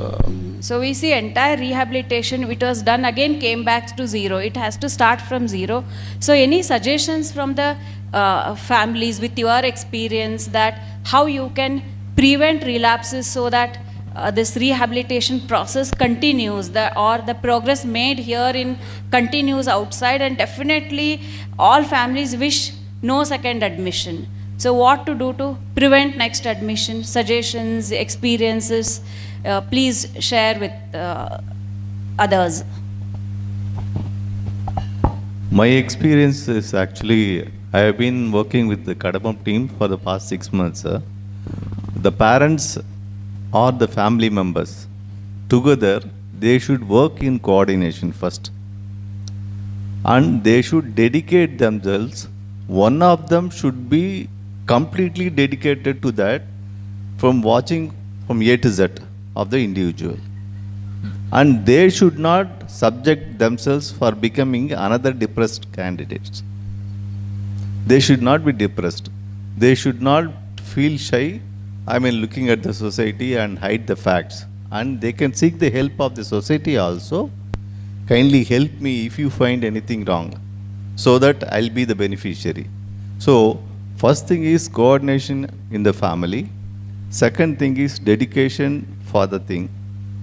Speaker 11: So we see entire rehabilitation, it was done again, came back to zero. It has to start from zero. So any suggestions from the families with your experience that how you can prevent relapses so that this rehabilitation process continues, or the progress made here in continues outside, and definitely all families wish no second admission. So what to do to prevent next admission? Suggestions, experiences, please share with others.
Speaker 2: My experience is actually, I have been working with the Kadabam team for the past 6 months. The parents or the family members together, they should work in coordination first, and they should dedicate themselves. One of them should be completely dedicated to that, from watching from A to Z of the individual, and they should not subject themselves for becoming another depressed candidates. They should not be depressed. They should not feel shy, looking at the society and hide the facts. And they can seek the help of the society also. Kindly help me if you find anything wrong, so that I'll be the beneficiary. So, first thing is coordination in the family. Second thing is dedication for the thing.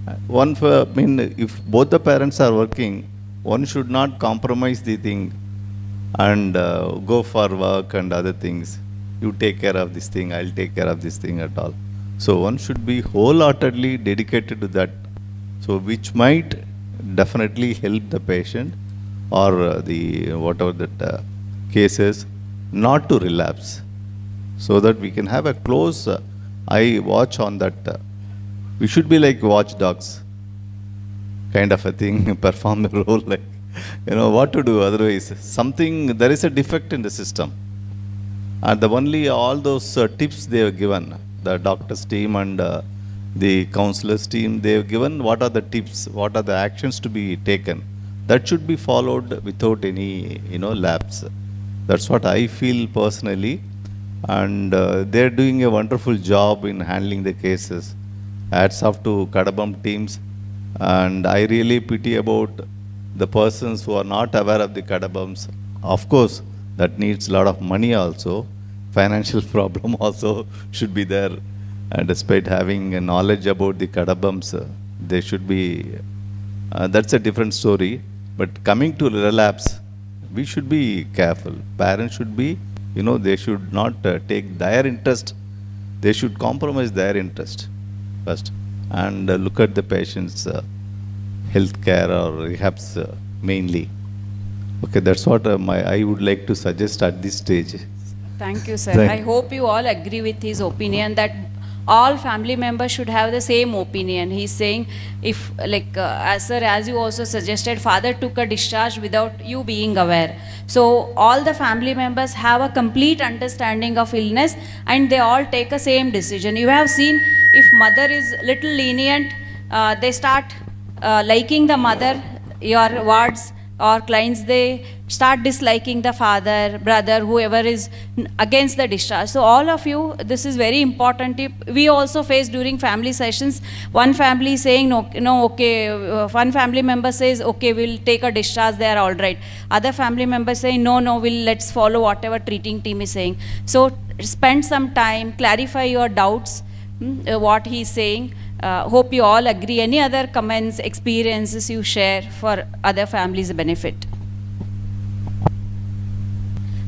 Speaker 2: If both the parents are working, one should not compromise the thing and go for work and other things. You take care of this thing, I'll take care of this thing at all. So one should be wholeheartedly dedicated to that, so which might definitely help the patient or the whatever that cases not to relapse, so that we can have a close eye watch on that. We should be like watchdogs kind of a thing, perform a role like, what to do, otherwise there is a defect in the system. And all those tips they have given, the doctor's team and the counselor's team, they have given what are the tips, what are the actions to be taken. That should be followed without any, lapse. That's what I feel personally. And they're doing a wonderful job in handling the cases. Hats off to Kadabam teams. And I really pity about the persons who are not aware of the Kadabams. Of course, that needs a lot of money also. Financial problem also should be there. And despite having a knowledge about the Kadabams, they should be, that's a different story. But coming to relapse, we should be careful. Parents should be, they should not take their interest. They should compromise their interest first and look at the patient's health care or rehabs mainly. Okay, that's what I would like to suggest at this stage.
Speaker 11: Thank you, sir.
Speaker 2: Thank
Speaker 11: I hope you all agree with his opinion that all family members should have the same opinion. He's saying, if like sir, as you also suggested, father took a discharge without you being aware. So all the family members have a complete understanding of illness and they all take a same decision. You have seen, if mother is little lenient, they start liking the mother, your wards or clients, they start disliking the father, brother, whoever is against the discharge. So all of you, this is very important. We also face during family sessions, one family saying, no, okay, one family member says, okay, we'll take a discharge, they are all right. Other family members say, no, let's follow whatever treating team is saying. So spend some time, clarify your doubts, what he's saying. Hope you all agree. Any other comments, experiences you share for other families' benefit?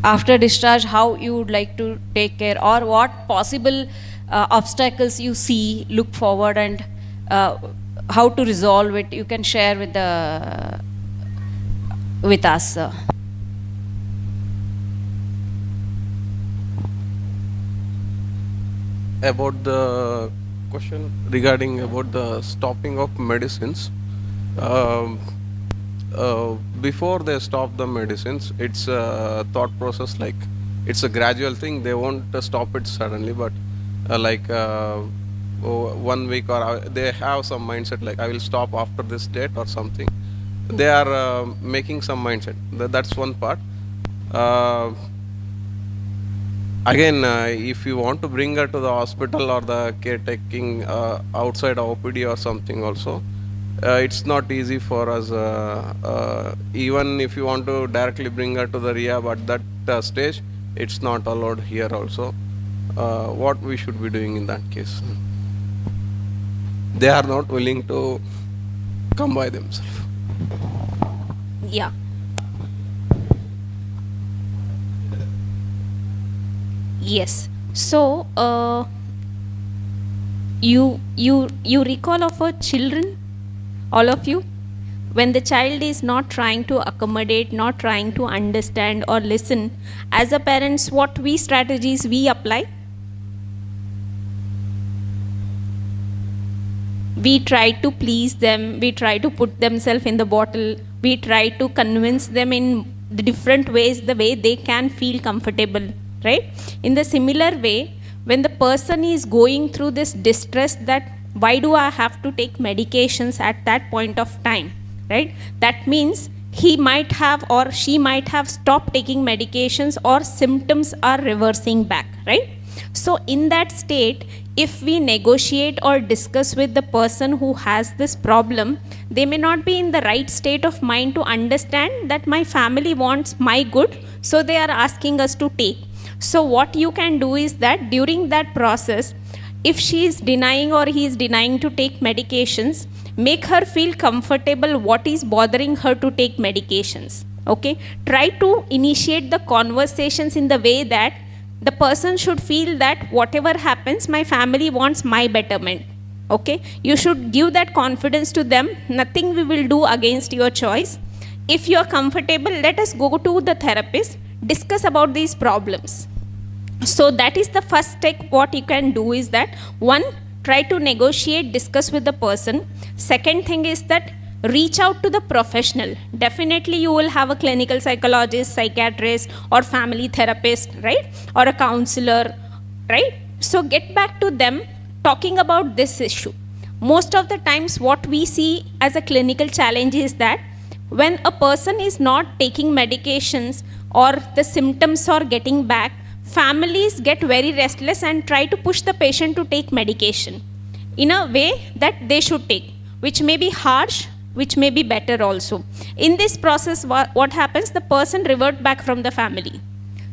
Speaker 11: After discharge, how you would like to take care, or what possible obstacles you see, look forward, and how to resolve it, you can share with us.
Speaker 14: About the question regarding about the stopping of medicines, before they stop the medicines, it's a thought process, like it's a gradual thing. They won't stop it suddenly, but 1 week, or they have some mindset like I will stop after this date or something. They are making some mindset. That's one part. Again, if you want to bring her to the hospital or the caretaking outside OPD or something also, it's not easy for us. Even if you want to directly bring her to the rehab at that stage, it's not allowed here also. What we should be doing in that case? They are not willing to come by themselves.
Speaker 12: Yeah. Yes. So, you recall of a children, all of you, when the child is not trying to accommodate, not trying to understand or listen, as a parents, what strategies we apply? We try to please them, we try to put themselves in the bottle, we try to convince them in the different ways, the way they can feel comfortable, right? In the similar way, when the person is going through this distress, that why do I have to take medications at that point of time, right? That means he might have or she might have stopped taking medications, or symptoms are reversing back, right? So in that state, if we negotiate or discuss with the person who has this problem, they may not be in the right state of mind to understand that my family wants my good, so they are asking us to take. So what you can do is that during that process, if she is denying or he is denying to take medications, make her feel comfortable what is bothering her to take medications, okay? Try to initiate the conversations in the way that the person should feel that whatever happens, my family wants my betterment, okay? You should give that confidence to them. Nothing we will do against your choice. If you are comfortable, let us go to the therapist, discuss about these problems. So that is the first step. What you can do is that, one, try to negotiate, discuss with the person. Second thing is that reach out to the professional. Definitely you will have a clinical psychologist, psychiatrist, or family therapist, right? Or a counselor, right? So get back to them talking about this issue. Most of the times what we see as a clinical challenge is that when a person is not taking medications or the symptoms are getting back, families get very restless and try to push the patient to take medication in a way that they should take, which may be harsh, which may be better also. In this process, what happens? The person revert back from the family.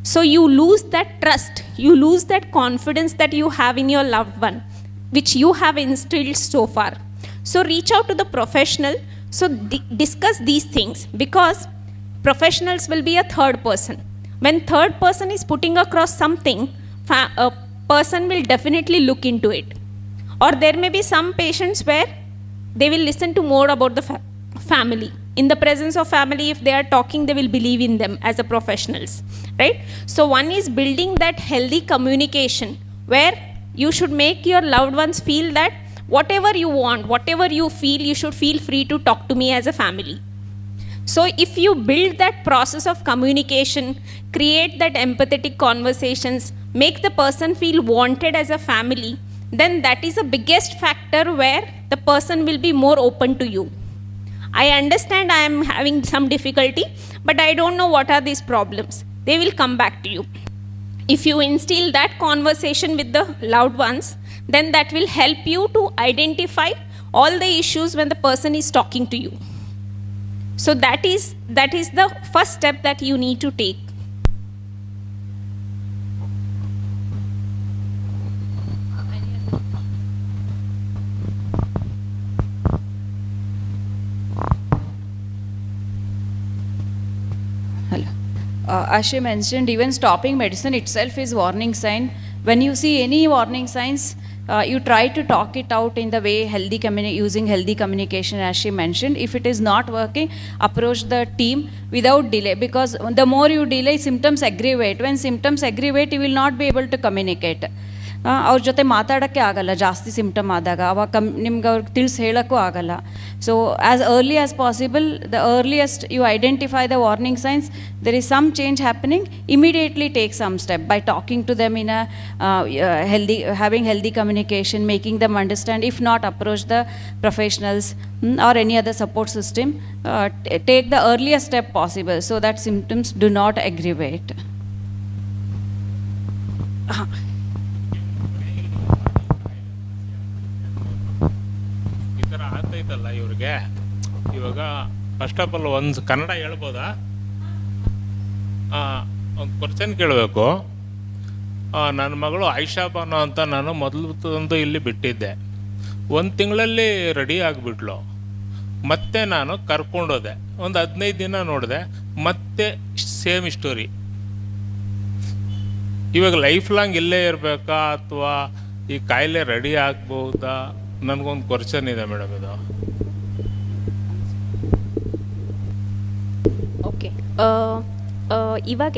Speaker 12: So you lose that trust, you lose that confidence that you have in your loved one, which you have instilled so far. So reach out to the professional. So discuss these things, because professionals will be a third person. When third person is putting across something, a person will definitely look into it. Or there may be some patients where they will listen to more about the family. In the presence of family, if they are talking, they will believe in them as a professionals, right? So one is building that healthy communication where You should make your loved ones feel that whatever you want, whatever you feel, you should feel free to talk to me as a family. So if you build that process of communication, create that empathetic conversations, make the person feel wanted as a family, then that is the biggest factor where the person will be more open to you. I understand I am having some difficulty, but I don't know what are these problems. They will come back to you. If you instill that conversation with the loved ones, then that will help you to identify all the issues when the person is talking to you. So that is the first step that you need to take.
Speaker 11: Hello. As she mentioned, even stopping medicine itself is warning sign. When you see any warning signs, you try to talk it out in the way using healthy communication, as she mentioned. If it is not working, approach the team without delay, because the more you delay, symptoms aggravate. When symptoms aggravate, you will not be able to communicate. ಅವ್ರ ಜೊತೆ ಮಾತಾಡೋಕ್ಕೆ ಆಗಲ್ಲ ಜಾಸ್ತಿ symptom ಆದಾಗ, ಅವಾಗ ನಿಮ್ಗೆ ಅವ್ರಿಗೆ ತಿಳಿಸಿ ಹೇಳೋಕ್ಕೂ ಆಗಲ್ಲ. So as early as possible, the earliest you identify the warning signs, there is some change happening, immediately take some step by talking to them in healthy, having healthy communication, making them understand. If not, approach the professionals or any other support system. Take the earliest step possible so that symptoms do not aggravate.
Speaker 15: ಆಗ್ತೈತಲ್ಲ ಇವ್ರಿಗೆ, ಇವಾಗ first of all ಒಂದು ಕನ್ನಡ ಹೇಳ್ಬೋದಾ? ಒಂದು question ಕೇಳಬೇಕು. ನನ್ನ ಮಗಳು ಆಯಿಷಾ ಬಾನು ಅಂತ ನಾನು ಮೊದಲು ತಂದು ಇಲ್ಲಿ ಬಿಟ್ಟಿದ್ದೆ. 1 ತಿಂಗಳಲ್ಲಿ ರೆಡಿ ಆಗಿಬಿಟ್ಲು. ಮತ್ತೆ ನಾನು ಕರ್ಕೊಂಡೋದೆ, ಒಂದು 15 ದಿನ ನೋಡಿದೆ, ಮತ್ತೆ ಸೇಮ್ ಸ್ಟೋರಿ. ಇವಾಗ ಲೈಫ್ ಲಾಂಗ್ ಇಲ್ಲೇ ಇರಬೇಕಾ ಅಥವಾ ಈ ಕಾಯಿಲೆ ರೆಡಿ ಆಗ್ಬೋದಾ? ನನಗೊಂದು ಕ್ವಶನ್ ಇದೆ ಮೇಡಮ್ ಇದು.
Speaker 12: ಓಕೆ, ಇವಾಗ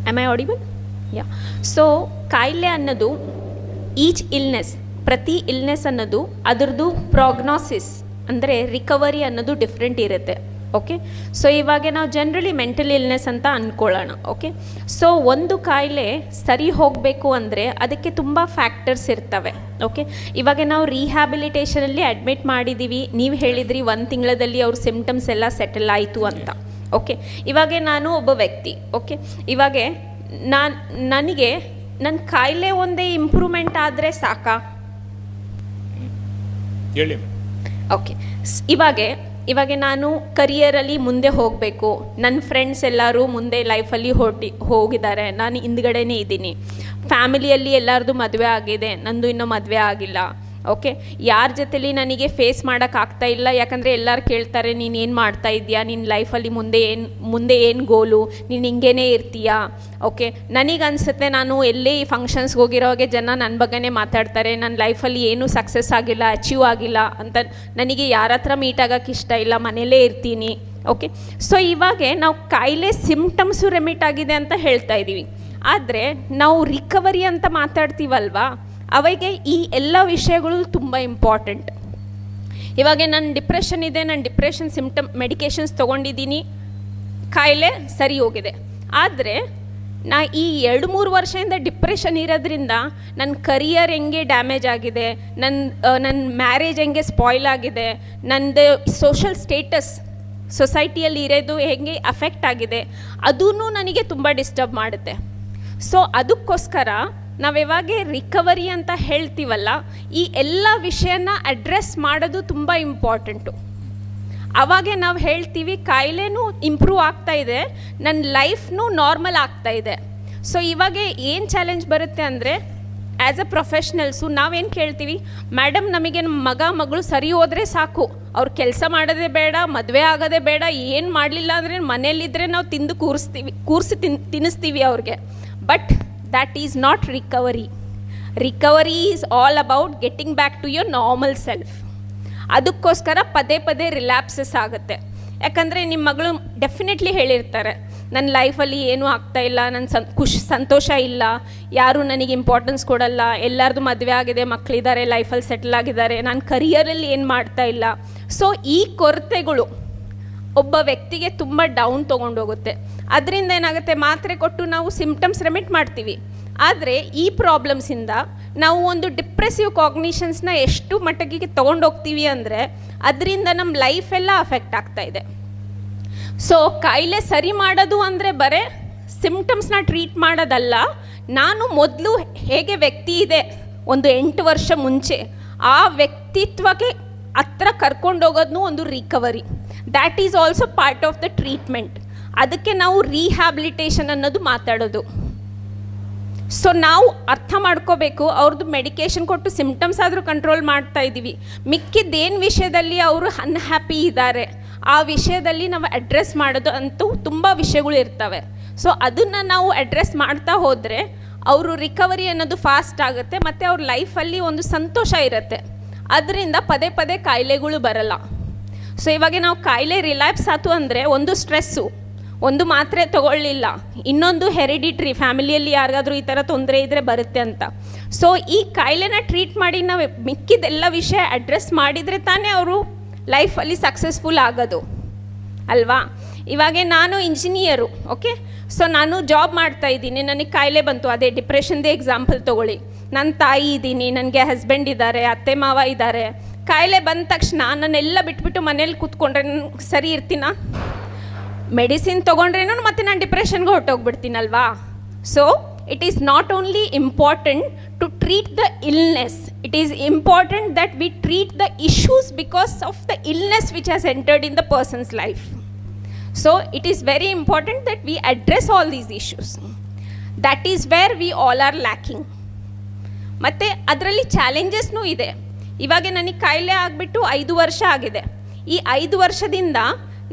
Speaker 12: am I audible? Yeah. So ಕಾಯಿಲೆ ಅನ್ನೋದು, ಈಚ್ ಇಲ್ನೆಸ್, ಪ್ರತಿ ಇಲ್ನೆಸ್ ಅನ್ನೋದು ಅದರದ್ದು ಪ್ರಾಗ್ನೋಸಿಸ್ ಅಂದರೆ ರಿಕವರಿ ಅನ್ನೋದು ಡಿಫ್ರೆಂಟ್ ಇರುತ್ತೆ. ಓಕೆ, ಸೊ ಇವಾಗ ನಾವು ಜನರಲಿ ಮೆಂಟಲ್ ಇಲ್ನೆಸ್ ಅಂತ ಅಂದ್ಕೊಳ್ಳೋಣ. ಓಕೆ, ಸೊ ಒಂದು ಕಾಯಿಲೆ ಸರಿ ಹೋಗಬೇಕು ಅಂದರೆ ಅದಕ್ಕೆ ತುಂಬ ಫ್ಯಾಕ್ಟರ್ಸ್ ಇರ್ತವೆ. ಓಕೆ, ಇವಾಗ ನಾವು ರಿಹ್ಯಾಬಿಲಿಟೇಷನಲ್ಲಿ ಅಡ್ಮಿಟ್ ಮಾಡಿದ್ದೀವಿ, ನೀವು ಹೇಳಿದ್ರಿ 1 ತಿಂಗಳಲ್ಲಿ ಅವ್ರ ಸಿಮ್ಟಮ್ಸ್ ಎಲ್ಲ ಸೆಟಲ್ ಆಯಿತು ಅಂತ. ಓಕೆ, ಇವಾಗ ನಾನು ಒಬ್ಬ ವ್ಯಕ್ತಿ. ಓಕೆ, ಇವಾಗ ನನಗೆ ನನ್ನ ಕಾಯಿಲೆ ಒಂದೇ ಇಂಪ್ರೂವ್ಮೆಂಟ್ ಆದರೆ ಸಾಕಾ?
Speaker 15: ಹೇಳಿ.
Speaker 12: ಓಕೆ, ಇವಾಗ ನಾನು ಕರಿಯರಲ್ಲಿ ಮುಂದೆ ಹೋಗಬೇಕು, ನನ್ನ ಫ್ರೆಂಡ್ಸ್ ಎಲ್ಲರೂ ಮುಂದೆ ಲೈಫಲ್ಲಿ ಹೋಗಿದ್ದಾರೆ, ನಾನು ಹಿಂದ್ಗಡೆನೇ ಇದ್ದೀನಿ. ಫ್ಯಾಮಿಲಿಯಲ್ಲಿ ಎಲ್ಲರದು ಮದುವೆ ಆಗಿದೆ, ನಂದು ಇನ್ನೂ ಮದುವೆ ಆಗಿಲ್ಲ. ಓಕೆ, ಯಾರ ಜೊತೆಲಿ ನನಗೆ ಫೇಸ್ ಮಾಡೋಕ್ಕಾಗ್ತಾ ಇಲ್ಲ, ಯಾಕಂದರೆ ಎಲ್ಲರೂ ಕೇಳ್ತಾರೆ, ನೀನು ಏನು ಮಾಡ್ತಾ ಇದೆಯಾ, ನಿನ್ನ ಲೈಫಲ್ಲಿ ಮುಂದೆ ಏನು ಗೋಲು, ನೀನು ಹಿಂಗೇನೇ ಇರ್ತೀಯಾ? ಓಕೆ, ನನಗನ್ಸುತ್ತೆ ನಾನು ಎಲ್ಲೇ ಈ ಫಂಕ್ಷನ್ಸ್ಗೆ ಹೋಗಿರೋವಾಗೆ ಜನ ನನ್ನ ಬಗ್ಗೆನೇ ಮಾತಾಡ್ತಾರೆ, ನನ್ನ ಲೈಫಲ್ಲಿ ಏನೂ ಸಕ್ಸಸ್ ಆಗಿಲ್ಲ, ಅಚೀವ್ ಆಗಿಲ್ಲ ಅಂತ. ನನಗೆ ಯಾರ ಹತ್ರ ಮೀಟ್ ಆಗೋಕ್ಕೆ ಇಷ್ಟ ಇಲ್ಲ, ಮನೇಲೇ ಇರ್ತೀನಿ. ಓಕೆ, ಸೊ ಇವಾಗ ನಾವು ಕಾಯಿಲೆ ಸಿಮ್ಟಮ್ಸು ರೆಮಿಟ್ ಆಗಿದೆ ಅಂತ ಹೇಳ್ತಾ ಇದ್ದೀವಿ, ಆದರೆ ನಾವು ರಿಕವರಿ ಅಂತ ಮಾತಾಡ್ತೀವಲ್ವಾ, ಅವಾಗೆ ಈ ಎಲ್ಲ ವಿಷಯಗಳು ತುಂಬ ಇಂಪಾರ್ಟೆಂಟ್. ಇವಾಗ ನನ್ನ ಡಿಪ್ರೆಷನ್ ಇದೆ, ನಾನು ಡಿಪ್ರೆಷನ್ ಸಿಮ್ಟಮ್ ಮೆಡಿಕೇಷನ್ಸ್ ತೊಗೊಂಡಿದ್ದೀನಿ, ಕಾಯಿಲೆ ಸರಿ ಹೋಗಿದೆ. ಆದರೆ ನಾ ಈ 2-3 ವರ್ಷದಿಂದ ಡಿಪ್ರೆಷನ್ ಇರೋದ್ರಿಂದ ನನ್ನ ಕರಿಯರ್ ಹೆಂಗೆ ಡ್ಯಾಮೇಜ್ ಆಗಿದೆ, ನನ್ನ ಮ್ಯಾರೇಜ್ ಹೆಂಗೆ ಸ್ಪಾಯ್ಲ್ ಆಗಿದೆ, ನನ್ನದು ಸೋಷಲ್ ಸ್ಟೇಟಸ್ ಸೊಸೈಟಿಯಲ್ಲಿ ಇರೋದು ಹೆಂಗೆ ಅಫೆಕ್ಟ್ ಆಗಿದೆ, ಅದೂ ನನಗೆ ತುಂಬ ಡಿಸ್ಟರ್ಬ್ ಮಾಡುತ್ತೆ. ಸೊ ಅದಕ್ಕೋಸ್ಕರ ನಾವು ಯಾವಾಗ ರಿಕವರಿ ಅಂತ ಹೇಳ್ತೀವಲ್ಲ, ಈ ಎಲ್ಲ ವಿಷಯನ ಅಡ್ರೆಸ್ ಮಾಡೋದು ತುಂಬ ಇಂಪಾರ್ಟೆಂಟು. ಆವಾಗ ನಾವು ಹೇಳ್ತೀವಿ ಕಾಯಿಲೆನೂ ಇಂಪ್ರೂವ್ ಆಗ್ತಾ ಇದೆ, ನನ್ನ ಲೈಫ್ನೂ ನಾರ್ಮಲ್ ಆಗ್ತಾ ಇದೆ. ಸೊ ಇವಾಗ ಏನು ಚಾಲೆಂಜ್ ಬರುತ್ತೆ ಅಂದರೆ, ಆ್ಯಸ್ ಅ ಪ್ರೊಫೆಷ್ನಲ್ಸು ನಾವೇನು ಕೇಳ್ತೀವಿ, ಮೇಡಮ್ ನಮಗೆ ನಮ್ಮ ಮಗಳು ಸರಿ ಹೋದರೆ ಸಾಕು, ಅವ್ರು ಕೆಲಸ ಮಾಡೋದೇ ಬೇಡ, ಮದುವೆ ಆಗೋದೇ ಬೇಡ, ಏನು ಮಾಡಲಿಲ್ಲ ಅಂದರೆ ಮನೇಲಿದ್ದರೆ ನಾವು ಕೂರಿಸಿ ತಿನ್ನಿಸ್ತೀವಿ ಅವ್ರಿಗೆ. But that is not recovery. Recovery is all about getting back to your normal self. ಅದಕ್ಕೋಸ್ಕರ ಪದೇ ರಿಲ್ಯಾಪ್ಸಸ್ ಆಗುತ್ತೆ. ಯಾಕಂದರೆ ನಿಮ್ಮ ಮಗಳು ಡೆಫಿನೆಟ್ಲಿ ಹೇಳಿರ್ತಾರೆ, ನನ್ನ ಲೈಫಲ್ಲಿ ಏನೂ ಆಗ್ತಾ ಇಲ್ಲ, ನನ್ನ ಸಂತೋಷ ಇಲ್ಲ, ಯಾರೂ ನನಗೆ ಇಂಪಾರ್ಟೆನ್ಸ್ ಕೊಡಲ್ಲ, ಎಲ್ಲರದು ಮದುವೆ ಆಗಿದೆ, ಮಕ್ಕಳಿದ್ದಾರೆ, ಲೈಫಲ್ಲಿ ಸೆಟಲ್ ಆಗಿದ್ದಾರೆ, ನಾನು ಕರಿಯರಲ್ಲಿ ಏನು ಮಾಡ್ತಾ ಇಲ್ಲ. ಸೊ ಈ ಕೊರತೆಗಳು ಒಬ್ಬ ವ್ಯಕ್ತಿಗೆ ತುಂಬ ಡೌನ್ ತೊಗೊಂಡೋಗುತ್ತೆ. ಅದರಿಂದ ಏನಾಗುತ್ತೆ, ಮಾತ್ರೆ ಕೊಟ್ಟು ನಾವು ಸಿಂಪ್ಟಮ್ಸ್ ರೆಮಿಟ್ ಮಾಡ್ತೀವಿ. ಆದರೆ ಈ ಪ್ರಾಬ್ಲಮ್ಸಿಂದ ನಾವು ಒಂದು ಡಿಪ್ರೆಸಿವ್ ಕಾಗ್ನಿಷನ್ಸ್ನ ಎಷ್ಟು ಮಟ್ಟಿಗೆ ತೊಗೊಂಡೋಗ್ತೀವಿ ಅಂದರೆ ಅದರಿಂದ ನಮ್ಮ ಲೈಫೆಲ್ಲ ಅಫೆಕ್ಟ್ ಆಗ್ತಾ ಇದೆ. ಸೊ ಕಾಯಿಲೆ ಸರಿ ಮಾಡೋದು ಅಂದರೆ ಬರೀ ಸಿಂಪ್ಟಮ್ಸ್ನ ಟ್ರೀಟ್ ಮಾಡೋದಲ್ಲ. ನಾನು ಮೊದಲು ಹೇಗೆ ವ್ಯಕ್ತಿ ಇದೆ ಒಂದು 8 ವರ್ಷ ಮುಂಚೆ, ಆ ವ್ಯಕ್ತಿತ್ವಕ್ಕೆ ಹತ್ರ ಕರ್ಕೊಂಡೋಗೋದು ಒಂದು recovery. That is also part of the treatment. ಅದಕ್ಕೆ ನಾವು ರಿಹ್ಯಾಬಿಲಿಟೇಷನ್ ಅನ್ನೋದು ಮಾತಾಡೋದು. ಸೊ ನಾವು ಅರ್ಥ ಮಾಡ್ಕೋಬೇಕು, ಅವ್ರದ್ದು ಮೆಡಿಕೇಷನ್ ಕೊಟ್ಟು ಸಿಂಪ್ಟಮ್ಸ್ ಆದರೂ ಕಂಟ್ರೋಲ್ ಮಾಡ್ತಾ ಇದ್ದೀವಿ, ಮಿಕ್ಕಿದ್ದೇನು ವಿಷಯದಲ್ಲಿ ಅವರು ಅನ್ಹ್ಯಾಪಿ ಇದ್ದಾರೆ ಆ ವಿಷಯದಲ್ಲಿ ನಾವು ಅಡ್ರೆಸ್ ಮಾಡೋದು ಅಂತೂ ತುಂಬ ವಿಷಯಗಳು ಇರ್ತವೆ. ಸೊ ಅದನ್ನು ನಾವು ಅಡ್ರೆಸ್ ಮಾಡ್ತಾ ಹೋದರೆ ಅವರು ರಿಕವರಿ ಅನ್ನೋದು ಫಾಸ್ಟ್ ಆಗುತ್ತೆ ಮತ್ತು ಅವ್ರ ಲೈಫಲ್ಲಿ ಒಂದು ಸಂತೋಷ ಇರುತ್ತೆ. ಅದರಿಂದ ಪದೇ ಪದೇ ಕಾಯಿಲೆಗಳು ಬರಲ್ಲ. ಸೊ ಇವಾಗ ನಾವು ಕಾಯಿಲೆ ರಿಲ್ಯಾಪ್ಸ್ ಆಯ್ತು ಅಂದರೆ ಒಂದು ಸ್ಟ್ರೆಸ್ಸು, ಒಂದು ಮಾತ್ರೆ ತಗೊಳ್ಳಿಲ್ಲ, ಇನ್ನೊಂದು ಹೆರಿಡಿಟ್ರಿ, ಫ್ಯಾಮಿಲಿಯಲ್ಲಿ ಯಾರಿಗಾದ್ರೂ ಈ ಥರ ತೊಂದರೆ ಇದ್ದರೆ ಬರುತ್ತೆ ಅಂತ. ಸೊ ಈ ಕಾಯಿಲೆನ ಟ್ರೀಟ್ ಮಾಡಿ ನಾವು ಮಿಕ್ಕಿದೆಲ್ಲ ವಿಷಯ ಅಡ್ರೆಸ್ ಮಾಡಿದರೆ ತಾನೇ ಅವರು ಲೈಫಲ್ಲಿ ಸಕ್ಸಸ್ಫುಲ್ ಆಗೋದು ಅಲ್ವಾ. ಇವಾಗ ನಾನು ಇಂಜಿನಿಯರು, ಓಕೆ, ಸೊ ನಾನು ಜಾಬ್ ಮಾಡ್ತಾ ಇದ್ದೀನಿ, ನನಗೆ ಕಾಯಿಲೆ ಬಂತು, ಅದೇ ಡಿಪ್ರೆಷನ್ದೇ ಎಕ್ಸಾಂಪಲ್ ತೊಗೊಳ್ಳಿ. ನನ್ನ ತಾಯಿ ಇದ್ದೀನಿ, ನನಗೆ ಹಸ್ಬೆಂಡ್ ಇದ್ದಾರೆ, ಅತ್ತೆ ಮಾವ ಇದ್ದಾರೆ. ಕಾಯಿಲೆ ಬಂದ ತಕ್ಷಣ ನಾನೆಲ್ಲ ಬಿಟ್ಬಿಟ್ಟು ಮನೇಲಿ ಕೂತ್ಕೊಂಡ್ರೆ ನಾನು ಸರಿ ಇರ್ತೀನಾ? ಮೆಡಿಸಿನ್ ತೊಗೊಂಡ್ರೇನು ಮತ್ತೆ ನಾನು ಡಿಪ್ರೆಷನ್ಗೆ ಹೊರಟೋಗ್ಬಿಡ್ತೀನಲ್ವಾ. So it is not only important to treat the illness, it is important that we treat the issues because of the illness which has entered in the person's life. So it is very important that we address all these issues. That is where we all are lacking. ಮತ್ತು ಅದರಲ್ಲಿ ಚಾಲೆಂಜಸ್ನೂ ಇದೆ. ಇವಾಗ ನನಗೆ ಕಾಯಿಲೆ ಆಗಿಬಿಟ್ಟು 5 ವರ್ಷ ಆಗಿದೆ. ಈ 5 ವರ್ಷದಿಂದ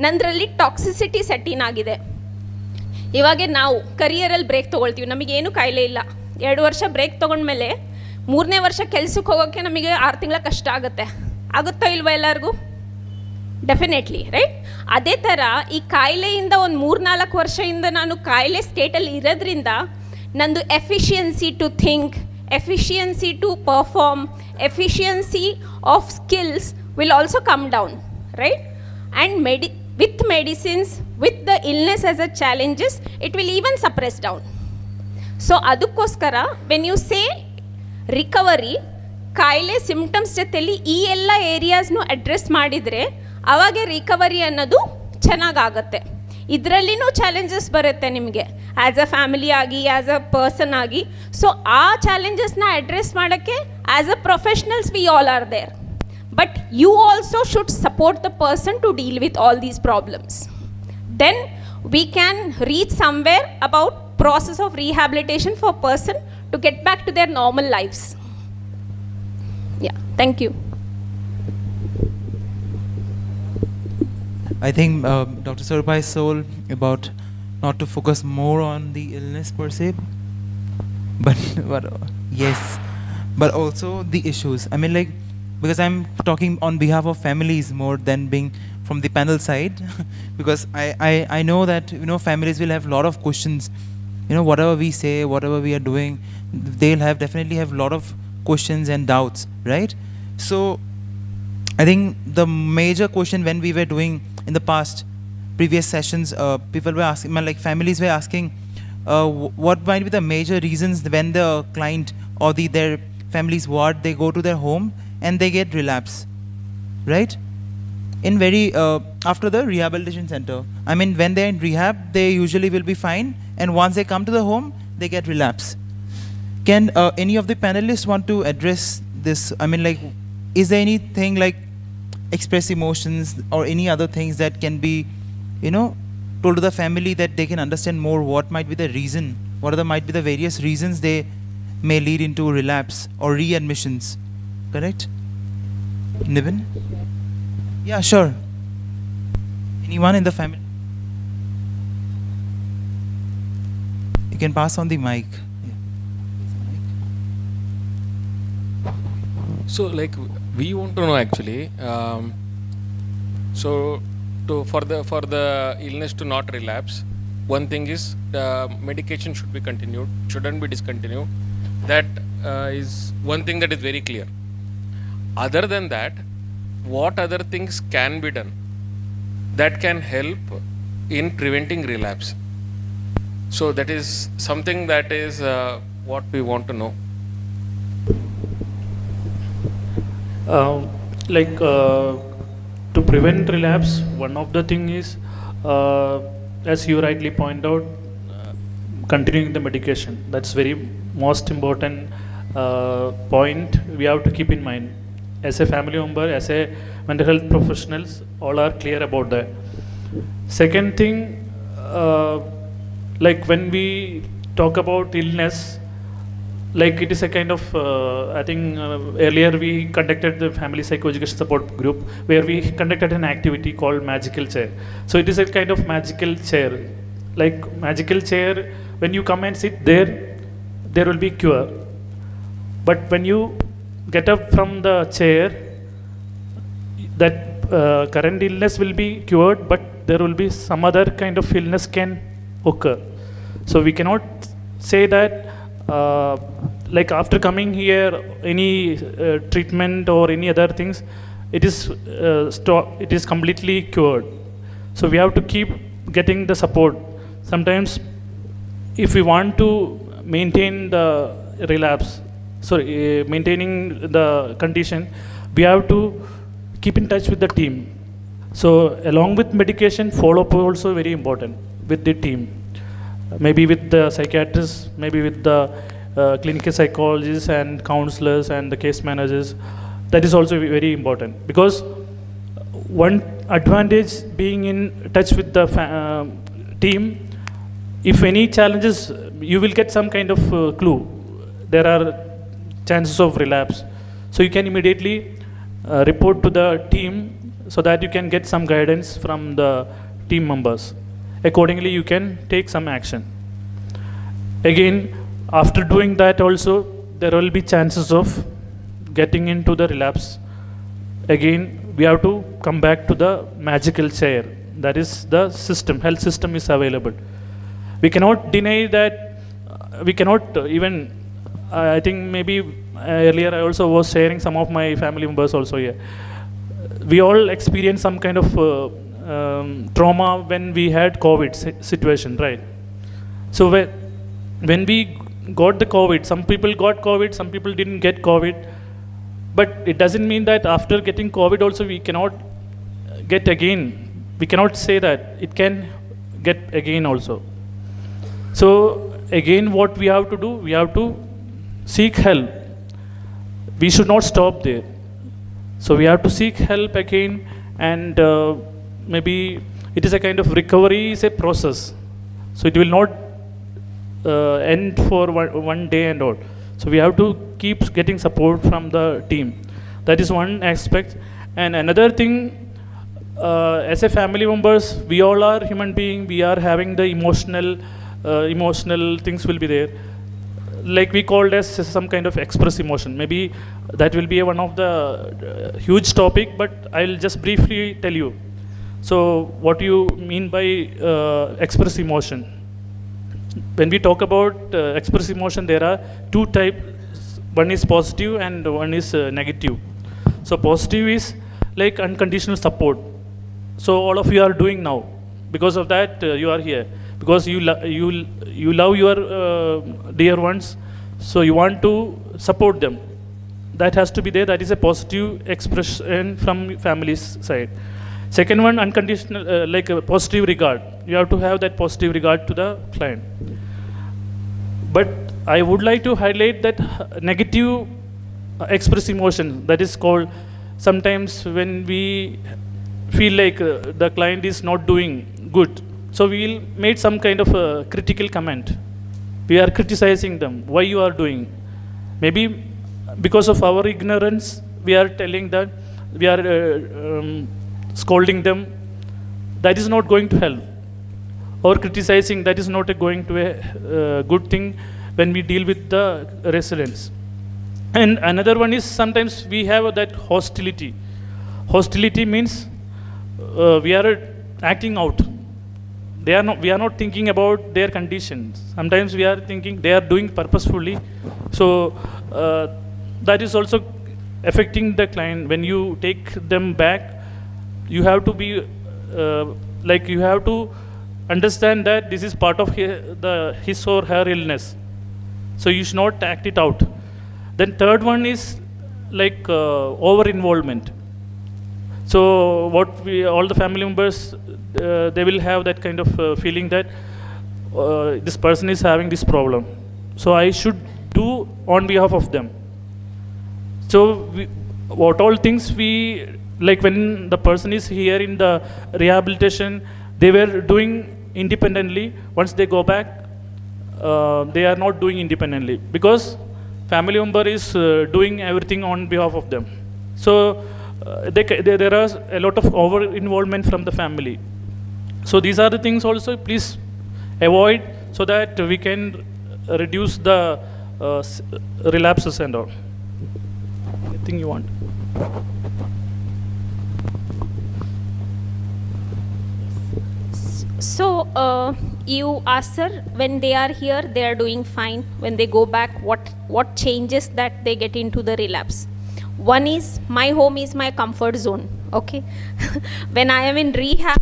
Speaker 12: ನನ್ನದ್ರಲ್ಲಿ ಟಾಕ್ಸಿಸಿಟಿ ಸೆಟ್ಟಿನ್ ಆಗಿದೆ. ಇವಾಗ ನಾವು ಕರಿಯರಲ್ಲಿ ಬ್ರೇಕ್ ತೊಗೊಳ್ತೀವಿ, ನಮಗೇನು ಕಾಯಿಲೆ ಇಲ್ಲ, 2 ವರ್ಷ ಬ್ರೇಕ್ ತೊಗೊಂಡ್ಮೇಲೆ 3ನೇ ವರ್ಷ ಕೆಲ್ಸಕ್ಕೆ ಹೋಗೋಕ್ಕೆ ನಮಗೆ 6 ತಿಂಗಳ ಕಷ್ಟ ಆಗುತ್ತೆ. ಆಗುತ್ತೋ ಇಲ್ವೋ ಎಲ್ಲರಿಗೂ? Definitely, right? ಅದೇ ಥರ ಈ ಕಾಯಿಲೆಯಿಂದ ಒಂದು 3-4 ವರ್ಷದಿಂದ ನಾನು ಕಾಯಿಲೆ ಸ್ಟೇಟಲ್ಲಿ ಇರೋದ್ರಿಂದ ನಂದು efficiency to think, efficiency to perform, efficiency of skills will also come down, right? And with medicines, with the illness as a challenges, it will even suppress down. So ಅದಕ್ಕೋಸ್ಕರ when you say recovery, ಕಾಯಿಲೆ symptoms ಜೊತೆಲಿ ಈ ಎಲ್ಲ ಏರಿಯಾಸ್ನು address ಮಾಡಿದರೆ ಆವಾಗ recovery ಅನ್ನೋದು ಚೆನ್ನಾಗಾಗತ್ತೆ. ಇದರಲ್ಲಿನೂ challenges ಬರುತ್ತೆ ನಿಮಗೆ ಆ್ಯಸ್ ಅ ಫ್ಯಾಮಿಲಿ ಆಗಿ, ಆ್ಯಸ್ ಅ ಪರ್ಸನ್ ಆಗಿ. ಸೊ ಆ ಚಾಲೆಂಜಸ್ನ ಅಡ್ರೆಸ್ ಮಾಡೋಕ್ಕೆ as a professionals we all are there, but you also should support the person to deal with all these problems. Then we can reach somewhere about process of rehabilitation for person to get back to their normal lives. Yeah, thank you.
Speaker 1: I think Dr. Sarupbai told about not to focus more on the illness per se, but yes, but also the issues. I mean, like, because I'm talking on behalf of families more than being from the panel side, because I know that, you know, families will have a lot of questions. You know, whatever we say, whatever we are doing, they'll definitely have a lot of questions and doubts, right? So I think the major question when we were doing in the past previous sessions, people were asking, like families were asking, what might be the major reasons when the client or their family's ward, they go to their home and they get relapse, right? In very after the rehabilitation center, I mean, when they're in rehab, they usually will be fine, and once they come to the home, they get relapse. Can any of the panelists want to address this? I mean, like, is there anything like express emotions or any other things that can be, you know, told to the family that they can understand more what might be the reason, might be the various reasons they may lead into relapse or readmissions, correct? Niven? Yeah, sure. Anyone in the family? You can pass on the mic.
Speaker 4: So, like, we want to know actually. So, for the illness to not relapse, One thing is medication should be continued, shouldn't be discontinued. That is one thing that is very clear. Other than that, what other things can be done that can help in preventing relapse? So that is something that is what we want to know.
Speaker 6: To prevent relapse, one of the thing is, as you rightly point out, continuing the medication. That's very most important point we have to keep in mind. As a family member, as a mental health professionals, all are clear about that. Second thing, like when we talk about illness, like it is a kind of, I think earlier we conducted the family psychoeducation support group where we conducted an activity called magical chair. So it is a kind of magical chair. Like magical chair, when you come and sit there, there will be cure. But when you get up from the chair, that current illness will be cured, but there will be some other kind of illness can occur. So we cannot say that like after coming here, any treatment or any other things, it is completely cured. So we have to keep getting the support. Sometimes, if we want to maintain the relapse, maintaining the condition, we have to keep in touch with the team. So along with medication, follow-up also very important with the team. Maybe with the psychiatrists, maybe with the clinical psychologists and counselors and the case managers. That is also very important, because one advantage being in touch with the team, if any challenges, you will get some kind of clue. There are chances of relapse. So you can immediately report to the team so that you can get some guidance from the team members. Accordingly, you can take some action. Again, after doing that also, there will be chances of getting into the relapse. Again, we have to come back to the magical chair. That is the system, health system is available. We cannot deny that, we cannot even, I think maybe earlier I also was sharing some of my family members also here. We all experienced some kind of trauma when we had COVID situation, right? So when we got the COVID, some people got COVID, some people didn't get COVID, but it doesn't mean that after getting COVID also we cannot get again. We cannot say that it can get again also. So again, what we have to do, we have to seek help. We should not stop there. So we have to seek help again, and maybe it is a kind of recovery is a process. So it will not end for one day and all. So we have to keep getting support from the team. That is one aspect. And another thing, as a family members, we all are human beings. We are having the emotional things will be there. Like we called as some kind of express emotion. Maybe that will be one of the huge topic, but I'll just briefly tell you. So what do you mean by express emotion? When we talk about express emotion, there are two types. One is positive and one is negative. So positive is like unconditional support. So all of you are doing now. Because of that, you are here. Because you love your dear ones, so you want to support them. That has to be there. That is a positive expression from family's side. Second one, unconditional, like a positive regard. You have to have that positive regard to the client. But I would like to highlight that negative express emotion, that is called sometimes when we feel like the client is not doing good. So we will make some kind of a critical comment. We are criticizing them, why you are doing. Maybe because of our ignorance, we are telling that, we are scolding them. That is not going to help. Or criticizing, that is not going to a good thing when we deal with the residents. And another one is sometimes we have that hostility. Hostility means we are acting out. we are not thinking about their conditions. Sometimes we are thinking they are doing purposefully. So that is also affecting the client. When you take them back, you have to be you have to understand that this is part of his or her illness. So you should not act it out. Then third one is over involvement. So all the family members, they will have that kind of feeling that this person is having this problem, so I should do on behalf of them. So what all things when the person is here in the rehabilitation, they were doing independently. Once they go back, they are not doing independently because family member is doing everything on behalf of them. So there are a lot of over involvement from the family. So these are the things also please avoid, so that we can reduce the relapses and all. Anything you want?
Speaker 12: So you ask, sir, when they are here, they are doing fine. When they go back, what changes that they get into the relapse? One is, my home is my comfort zone. Okay, when I am in rehab,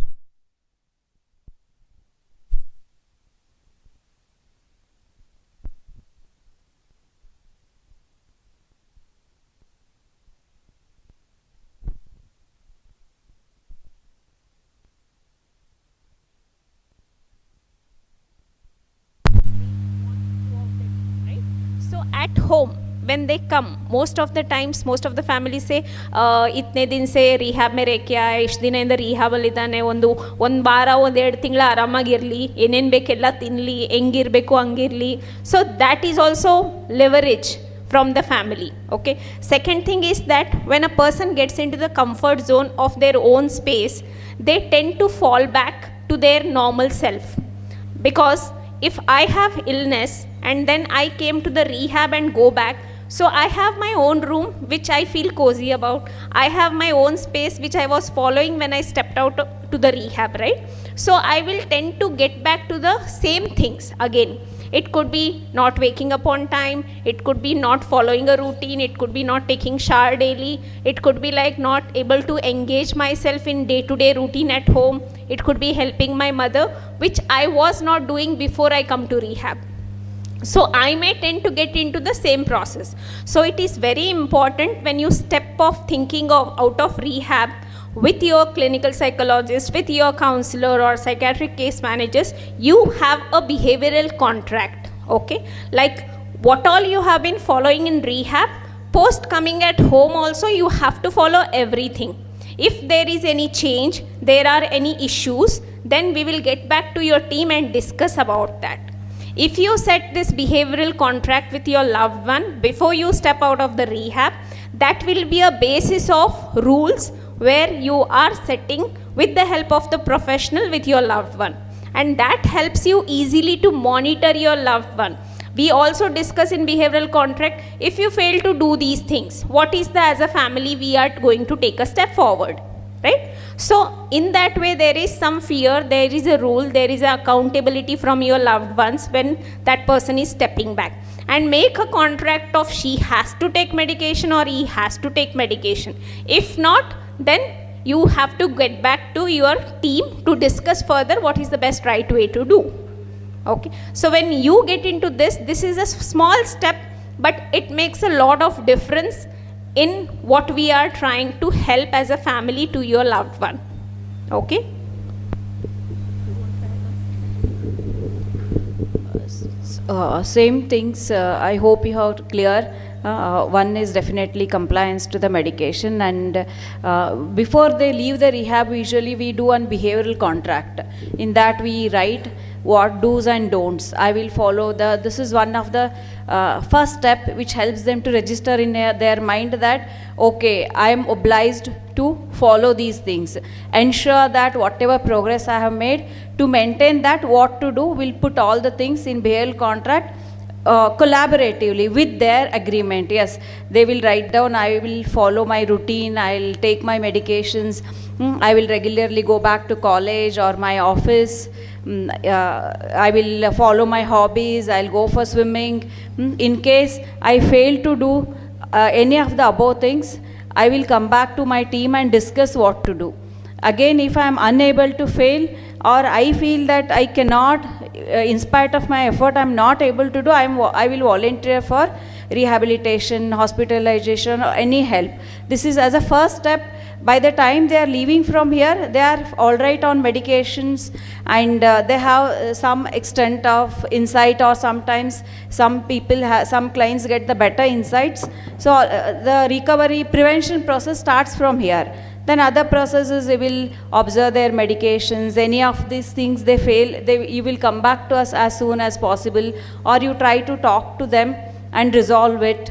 Speaker 12: so at home, when they come, most of the times, most of the families say, itne din se rehab mein reh ke aaya, ishtu dinayinda rehab alli idane, ಒಂದು ವಾರ ಒಂದು 2 ತಿಂಗಳು ಆರಾಮಾಗಿರಲಿ, ಏನೇನು ಬೇಕೆಲ್ಲ ತಿನ್ನಲಿ, ಹೆಂಗಿರಬೇಕು ಹಂಗಿರಲಿ. So that is also leverage from the family. Okay, second thing is that when a person gets into the comfort zone of their own space, they tend to fall back to their normal self. Because if I have illness and then I came to the rehab and go back, so I have my own room which I feel cozy about. I have my own space which I was following when I stepped out to the rehab, right? So I will tend to get back to the same things again. It could be not waking up on time, it could be not following a routine, it could be not taking shower daily, it could be like not able to engage myself in day-to-day routine at home, it could be helping my mother, which I was not doing before I come to rehab. So I may tend to get into the same process. So it is very important when you step off thinking of out of rehab with your clinical psychologist, with your counselor or psychiatric case managers, you have a behavioral contract. Okay, like what all you have been following in rehab, post coming at home also you have to follow everything. If there is any change, there are any issues, then we will get back to your team and discuss about that. If you set this behavioral contract with your loved one before you step out of the rehab, that will be a basis of rules where you are setting with the help of the professional with your loved one, and that helps you easily to monitor your loved one. We also discuss in behavioral contract, if you fail to do these things, what is the, as a family we are going to take a step forward, right? So in that way there is some fear, there is a rule, there is a accountability from your loved ones when that person is stepping back. And make a contract of she has to take medication or he has to take medication. If not, then you have to get back to your team to discuss further what is the best right way to do. Okay, so when you get into this is a small step, but it makes a lot of difference in what we are trying to help as a family to your loved one. Okay.
Speaker 11: Same things, I hope you have clear. One is definitely compliance to the medication, and before they leave the rehab, usually we do one behavioral contract. In that we write what do's and don'ts. I will follow this is one of the first step which helps them to register in their mind that okay, I am obliged to follow these things. Ensure that whatever progress I have made, to maintain that what to do, will put all the things in behavioral contract collaboratively with their agreement. Yes, they will write down, I will follow my routine, I will take my medications, I will regularly go back to college or my office,
Speaker 9: I will follow my hobbies, I'll go for swimming. In case I fail to do any of the above things, I will come back to my team and discuss what to do. Again, if I am unable to fail, or I feel that I cannot, in spite of my effort, I am not able to do, I will volunteer for rehabilitation, hospitalization, or any help. This is as a first step. By the time they are leaving from here, they are all right on medications, and they have some extent of insight, or sometimes some clients get the better insights. So the recovery prevention process starts from here. Then other processes, they will observe their medications. Any of these things they fail, you will come back to us as soon as possible, or you try to talk to them and resolve it.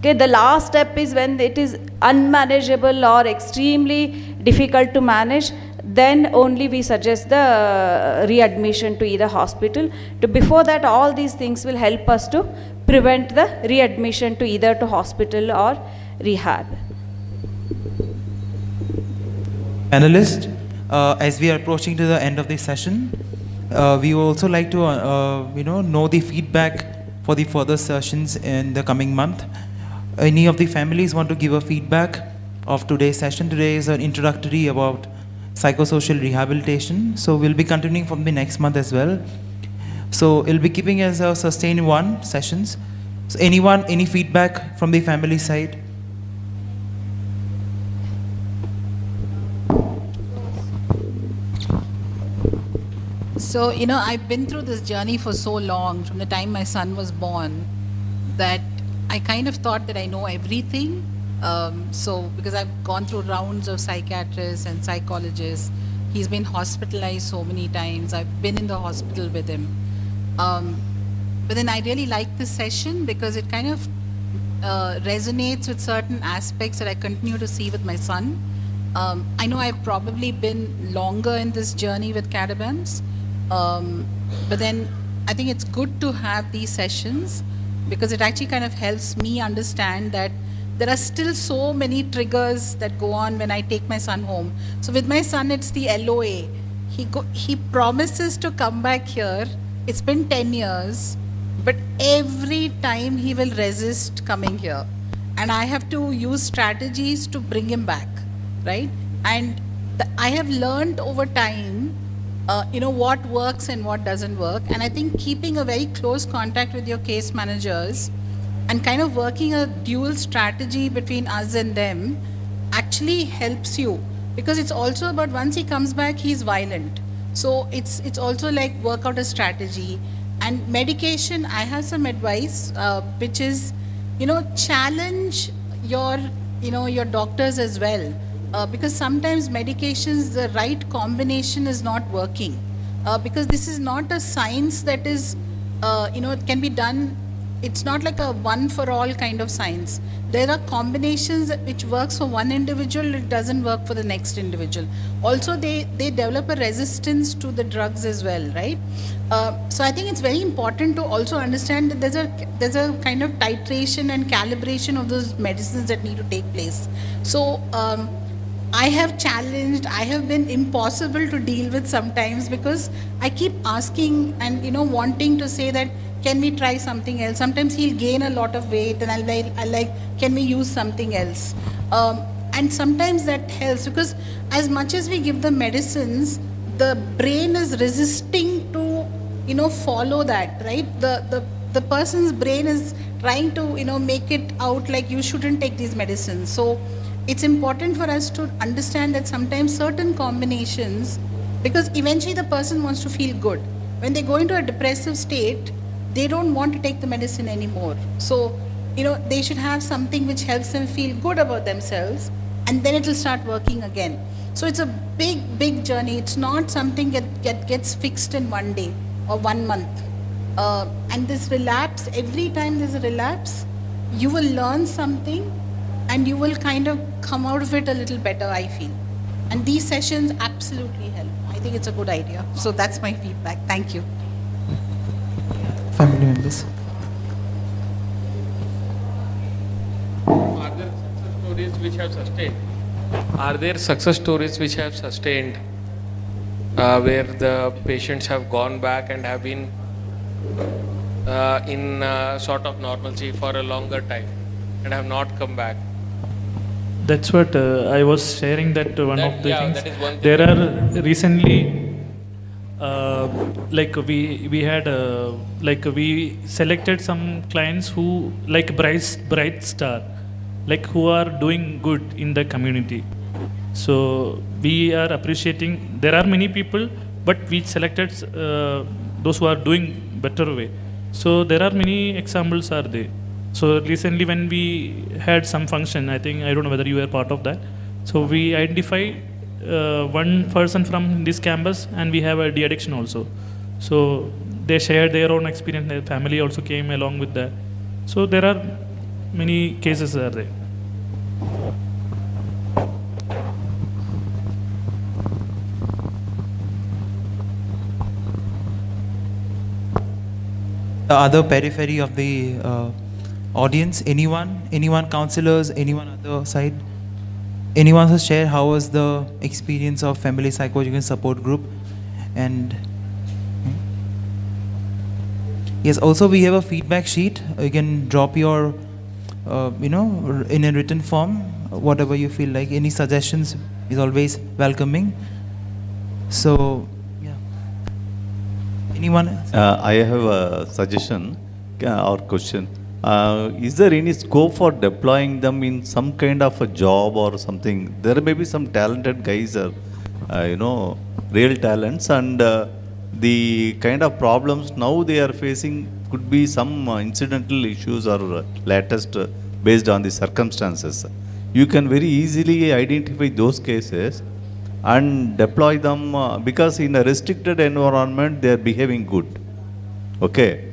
Speaker 9: Okay, the last step is when it is unmanageable or extremely difficult to manage, then only we suggest the readmission to either hospital. Before that, all these things will help us to prevent the readmission to either to hospital or rehab.
Speaker 1: Panelists, as we are approaching to the end of this session, we would also like to know the feedback for the further sessions in the coming month. Any of the families want to give a feedback of today's session? Today is an introductory about psychosocial rehabilitation, so we'll be continuing from the next month as well. So it'll be keeping as a sustained one sessions. So anyone, any feedback from the family side?
Speaker 7: So, I've been through this journey for so long, from the time my son was born, that I kind of thought that I know everything. Because I've gone through rounds of psychiatrists and psychologists, he's been hospitalized so many times, I've been in the hospital with him. But then I really like this session because it kind of resonates with certain aspects that I continue to see with my son. I know I've probably been longer in this journey with Cadabams, but then I think it's good to have these sessions because it actually kind of helps me understand that there are still so many triggers that go on when I take my son home. So with my son, it's the LOA. He promises to come back here. It's been 10 years, but every time he will resist coming here. And I have to use strategies to bring him back, right? And I have learned over time, what works and what doesn't work. And I think keeping a very close contact with your case managers and kind of working a dual strategy between us and them actually helps you, because it's also about once he comes back, he's violent. So it's also like work out a strategy. And medication, I have some advice, which is, challenge your doctors as well. Because sometimes medications, the right combination is not working. Because this is not a science that is, it can be done. It's not like a one for all kind of science. There are combinations which works for one individual, it doesn't work for the next individual. Also, they develop a resistance to the drugs as well, right? So I think it's very important to also understand that there's a kind of titration and calibration of those medicines that need to take place. So I have challenged, I have been impossible to deal with sometimes because I keep asking and wanting to say that, can we try something else? Sometimes he'll gain a lot of weight and I'll like, can we use something else? And sometimes that helps because as much as we give the medicines, the brain is resisting to, follow that, right? The person's brain is trying to, make it out like you shouldn't take these medicines. So it's important for us to understand that sometimes certain combinations, because eventually the person wants to feel good. When they go into a depressive state, they don't want to take the medicine anymore. So, they should have something which helps them feel good about themselves, and then it will start working again. So it's a big, big journey. It's not something that gets fixed in one day or 1 month. And this relapse, every time there's a relapse, you will learn something and you will kind of come out of it a little better, I feel. And these sessions absolutely help. I think it's a good idea. So that's my feedback. Thank you.
Speaker 1: Family members.
Speaker 4: Are there success stories which have sustained? Are there success stories which have sustained? where the patients have gone back and have been in sort of normalcy for a longer time and have not come back.
Speaker 6: That's what I was sharing, that one
Speaker 4: That-
Speaker 6: of the
Speaker 4: yeah,
Speaker 6: things.
Speaker 4: that is one thing.
Speaker 6: There are recently, like we had like we selected some clients who like bright star, like who are doing good in the community. So we are appreciating. There are many people, but we selected those who are doing better way. So there are many examples are there. So recently when we had some function, I think, I don't know whether you were part of that. So we identify one person from this campus, and we have a de-addiction also. So they shared their own experience. Their family also came along with that. So there are many cases are there.
Speaker 1: The other periphery of the audience, anyone, counselors, anyone other side, anyone to share how was the experience of family psychological support group? And yes, also we have a feedback sheet. You can drop your in a written form, whatever you feel like. Any suggestions is always welcoming. So yeah, anyone else?
Speaker 2: I have a suggestion or question. Is there any scope for deploying them in some kind of a job or something? There may be some talented guys or, real talents, and the kind of problems now they are facing could be some incidental issues or latest based on the circumstances. You can very easily identify those cases and deploy them because in a restricted environment they are behaving good. Okay.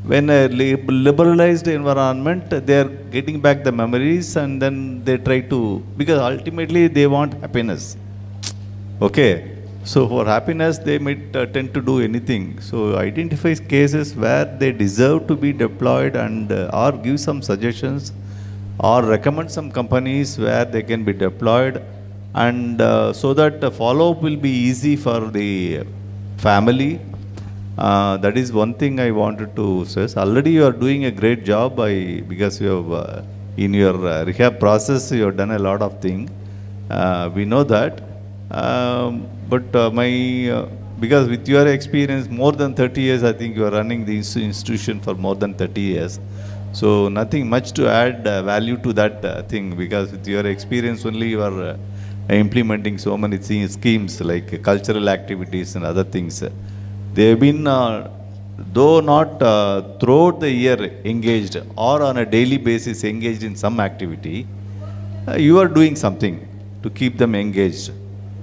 Speaker 2: When a liberalized environment, they are getting back the memories, and then they try to, because ultimately they want happiness. Okay. So for happiness, they might tend to do anything. So identify cases where they deserve to be deployed, and or give some suggestions or recommend some companies where they can be deployed, and so that the follow-up will be easy for the family. That is one thing I wanted to stress. Already you are doing a great job because you have in your rehab process you have done a lot of things. We know that, but because with your experience more than 30 years, I think you are running the institution for more than 30 years. So nothing much to add value to that thing, because with your experience only you are implementing so many schemes like cultural activities and other things. They have been, though not throughout the year engaged or on a daily basis engaged in some activity, you are doing something to keep them engaged.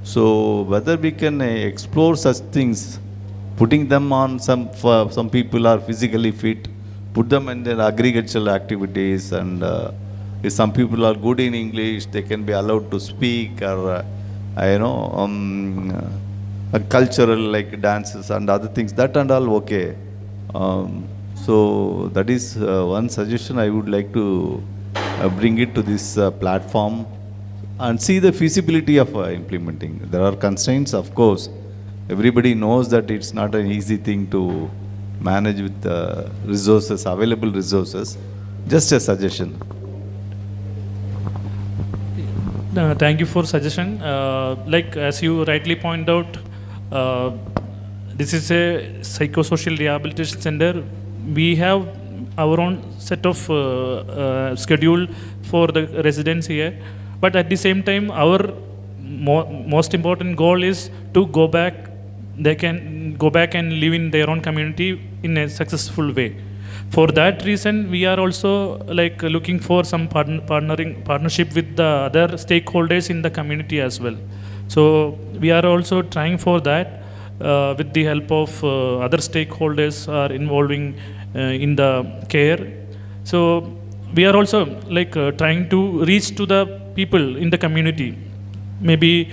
Speaker 2: So whether we can explore such things, putting them on some people are physically fit, put them in their agricultural activities, and if some people are good in English, they can be allowed to speak, or cultural like dances and other things, that and all okay. So that is one suggestion I would like to bring it to this platform and see the feasibility of implementing. There are constraints, of course. Everybody knows that it's not an easy thing to manage with resources, available resources. Just a suggestion.
Speaker 6: Thank you for suggestion. Like as you rightly point out, this is a psychosocial rehabilitation center. We have our own set of schedule for the residents here, but at the same time, our most important goal is to go back. They can go back and live in their own community in a successful way. For that reason, we are also like looking for some partnership with the other stakeholders in the community as well. So we are also trying for that with the help of other stakeholders are involving in the care. So we are also like trying to reach to the people in the community, maybe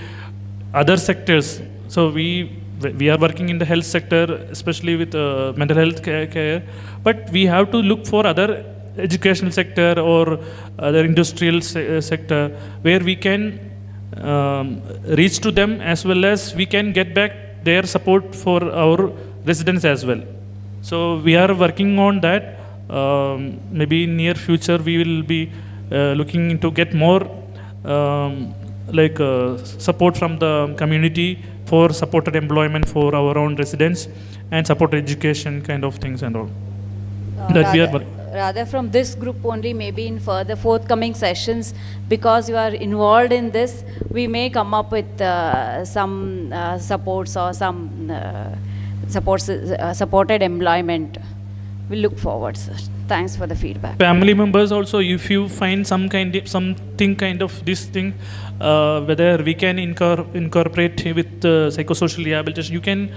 Speaker 6: other sectors. So we are working in the health sector, especially with mental health care, but we have to look for other educational sector or other industrial sector where we can reach to them, as well as we can get back their support for our residents as well. So we are working on that. Maybe in near future we will be looking into get more support from the community for supported employment for our own residents and supported education kind of things and all. That we are
Speaker 9: rather from this group only, maybe in further forthcoming sessions, because you are involved in this, we may come up with some supports or some supported employment. We look forward, sir. Thanks for the feedback.
Speaker 6: Family members also, if you find something kind of this thing, whether we can incorporate with psychosocial rehabilitation, you can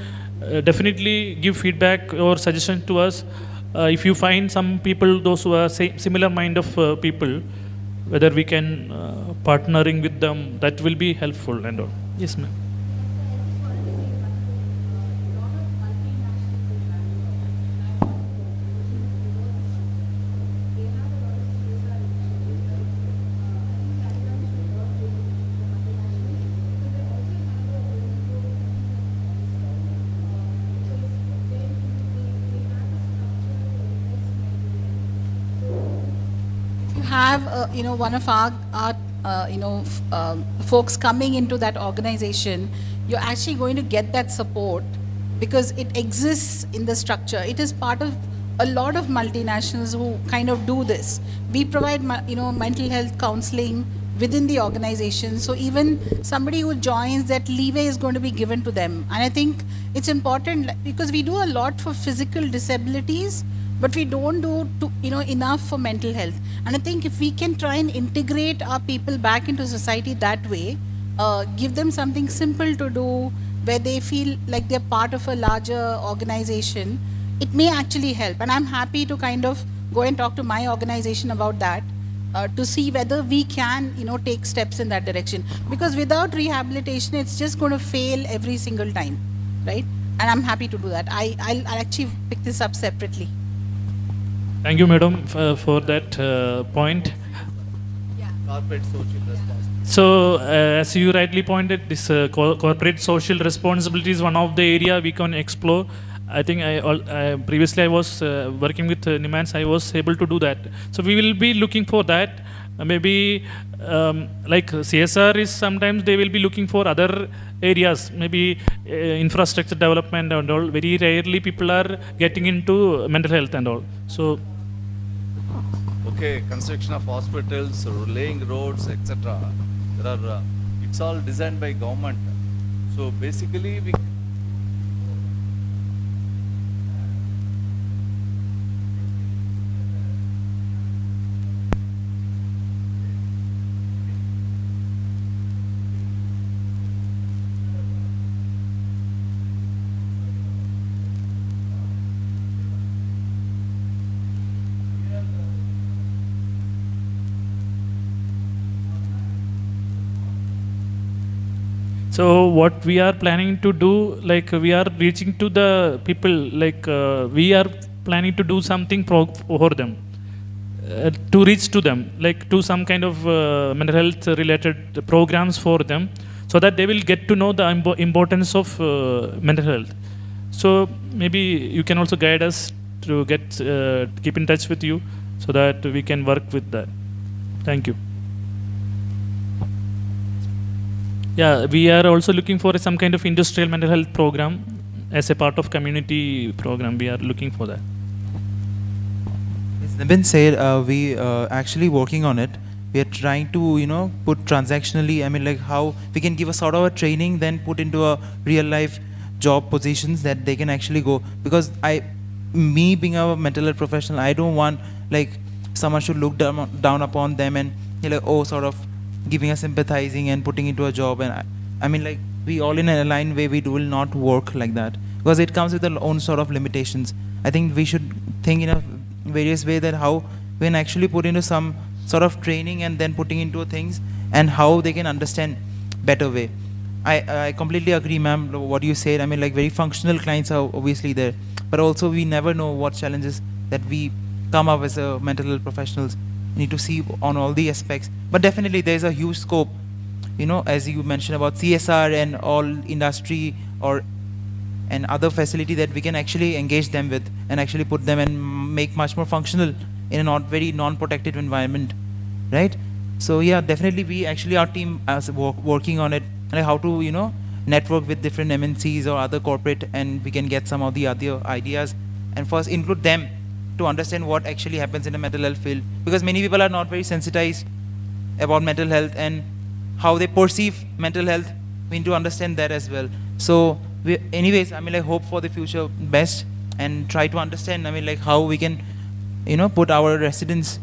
Speaker 6: definitely give feedback or suggestion to us. If you find some people, those who are similar mind of people, whether we can partnering with them, that will be helpful and all. Yes, ma'am.
Speaker 7: Have one of our folks coming into that organization, you're actually going to get that support because it exists in the structure. It is part of a lot of multinationals who kind of do this. We provide mental health counseling within the organization, so even somebody who joins, that leeway is going to be given to them. And I think it's important because we do a lot for physical disabilities, but we don't do enough for mental health. And I think if we can try and integrate our people back into society that way, give them something simple to do where they feel like they're part of a larger organization, it may actually help. And I'm happy to kind of go and talk to my organization about that, to see whether we can take steps in that direction. Because without rehabilitation, it's just going to fail every single time, right? And I'm happy to do that. I'll actually pick this up separately.
Speaker 6: Thank you, madam, for that point.
Speaker 2: Corporate social responsibility.
Speaker 6: So, as you rightly pointed, this corporate social responsibility is one of the area we can explore. I think previously I was working with Nimans, I was able to do that. So we will be looking for that. Maybe like CSR is sometimes they will be looking for other areas, maybe infrastructure development and all. Very rarely people are getting into mental health and all. So,
Speaker 2: okay, construction of hospitals, laying roads, etc. There are it's all designed by government. So basically we
Speaker 6: so what we are planning to do, like we are reaching to the people, like we are planning to do something for them, to reach to them, like do some kind of mental health related programs for them, so that they will get to know the importance of mental health. So maybe you can also guide us to keep in touch with you, so that we can work with that. Thank you. Yeah, we are also looking for some kind of industrial mental health program as a part of community program. We are looking for that.
Speaker 1: As Nibin said, we actually working on it. We are trying to, put transactionally, I mean, like how we can give a sort of a training, then put into a real life job positions that they can actually go. Because me being a mental health professional, I don't want like someone should look down upon them and like, oh, sort of giving us sympathizing and putting into a job. And I mean, like we all in an aligned way, we will not work like that because it comes with their own sort of limitations. I think we should think in a various way that how we can actually put into some sort of training and then putting into things and how they can understand better way. I completely agree, ma'am, what you said. I mean, like very functional clients are obviously there, but also we never know what challenges that we come up as a mental health professionals need to see on all the aspects. But definitely there is a huge scope, as you mentioned about CSR and all industry or and other facility that we can actually engage them with and actually put them and make much more functional in a not very non-protected environment, right? So yeah, definitely we actually, our team as working on it, like how to, you know, network with different MNCs or other corporate, and we can get some of the other ideas and first include them to understand what actually happens in the mental health field, because many people are not very sensitized about mental health and how they perceive mental health. We need to understand that as well. So anyways, I mean, like, hope for the future best and try to understand, I mean, like, how we can, you know, put our residents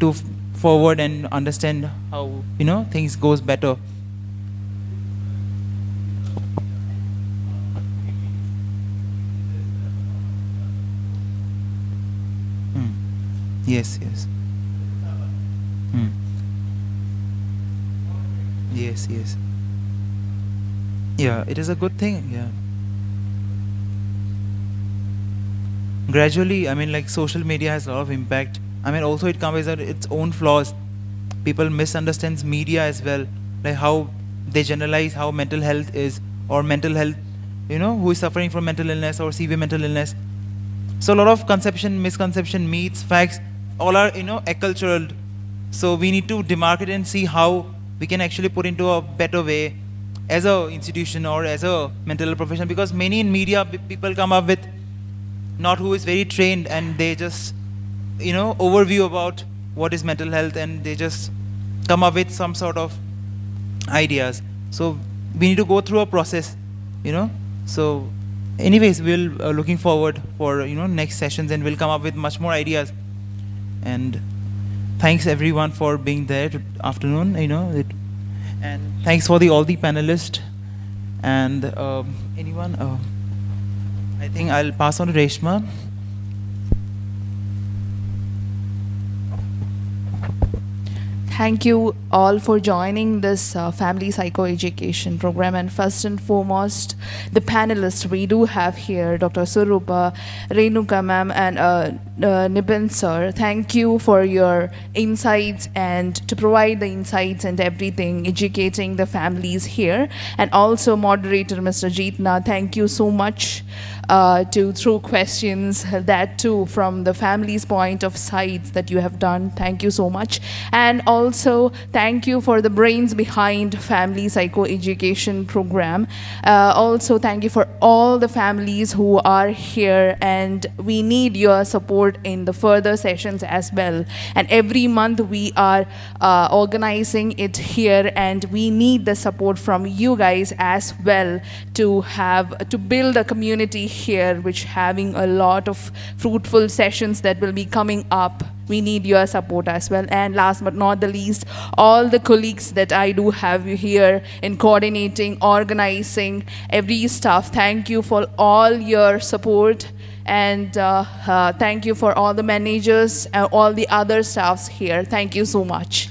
Speaker 1: to forward and understand how, you know, things goes better. Yes, yes. Yes, yes. Yeah, it is a good thing, yeah. Gradually, I mean, like, social media has a lot of impact. I mean, also it comes with its own flaws. People misunderstands media as well, like how they generalize how mental health is, or mental health, you know, who is suffering from mental illness or severe mental illness. So a lot of conception, misconception, myths, facts, all are, you know, acculturated. So we need to demarcate and see how we can actually put into a better way as a institution or as a mental health profession, because many in media people come up with not who is very trained, and they just, you know, overview about what is mental health, and they just come up with some sort of ideas. So we need to go through a process, you know. So anyways, we'll looking forward for, you know, next sessions, and we'll come up with much more ideas. And thanks everyone for being there afternoon, you know, and thanks for all the panelists. And anyone, I think I'll pass on to Reshma.
Speaker 16: Thank you all for joining this family psychoeducation program. And first and foremost, the panelists we do have here, Dr. Surupa, Renuka ma'am, and Nibin sir. Thank you for your insights and to provide the insights and everything, educating the families here. And also moderator Mr. Jeetna, thank you so much to throw questions, that too from the family's point of sight that you have done. Thank you so much. And also thank you for the brains behind family psychoeducation program. Also thank you for all the families who are here, and we need your support in the further sessions as well. And every month we are organizing it here, and we need the support from you guys as well to build a community here, which having a lot of fruitful sessions that will be coming up. We need your support as well. And last but not the least, all the colleagues that I do have here in coordinating, organizing every stuff. Thank you for all your support. And thank you for all the managers and all the other staffs here. Thank you so much.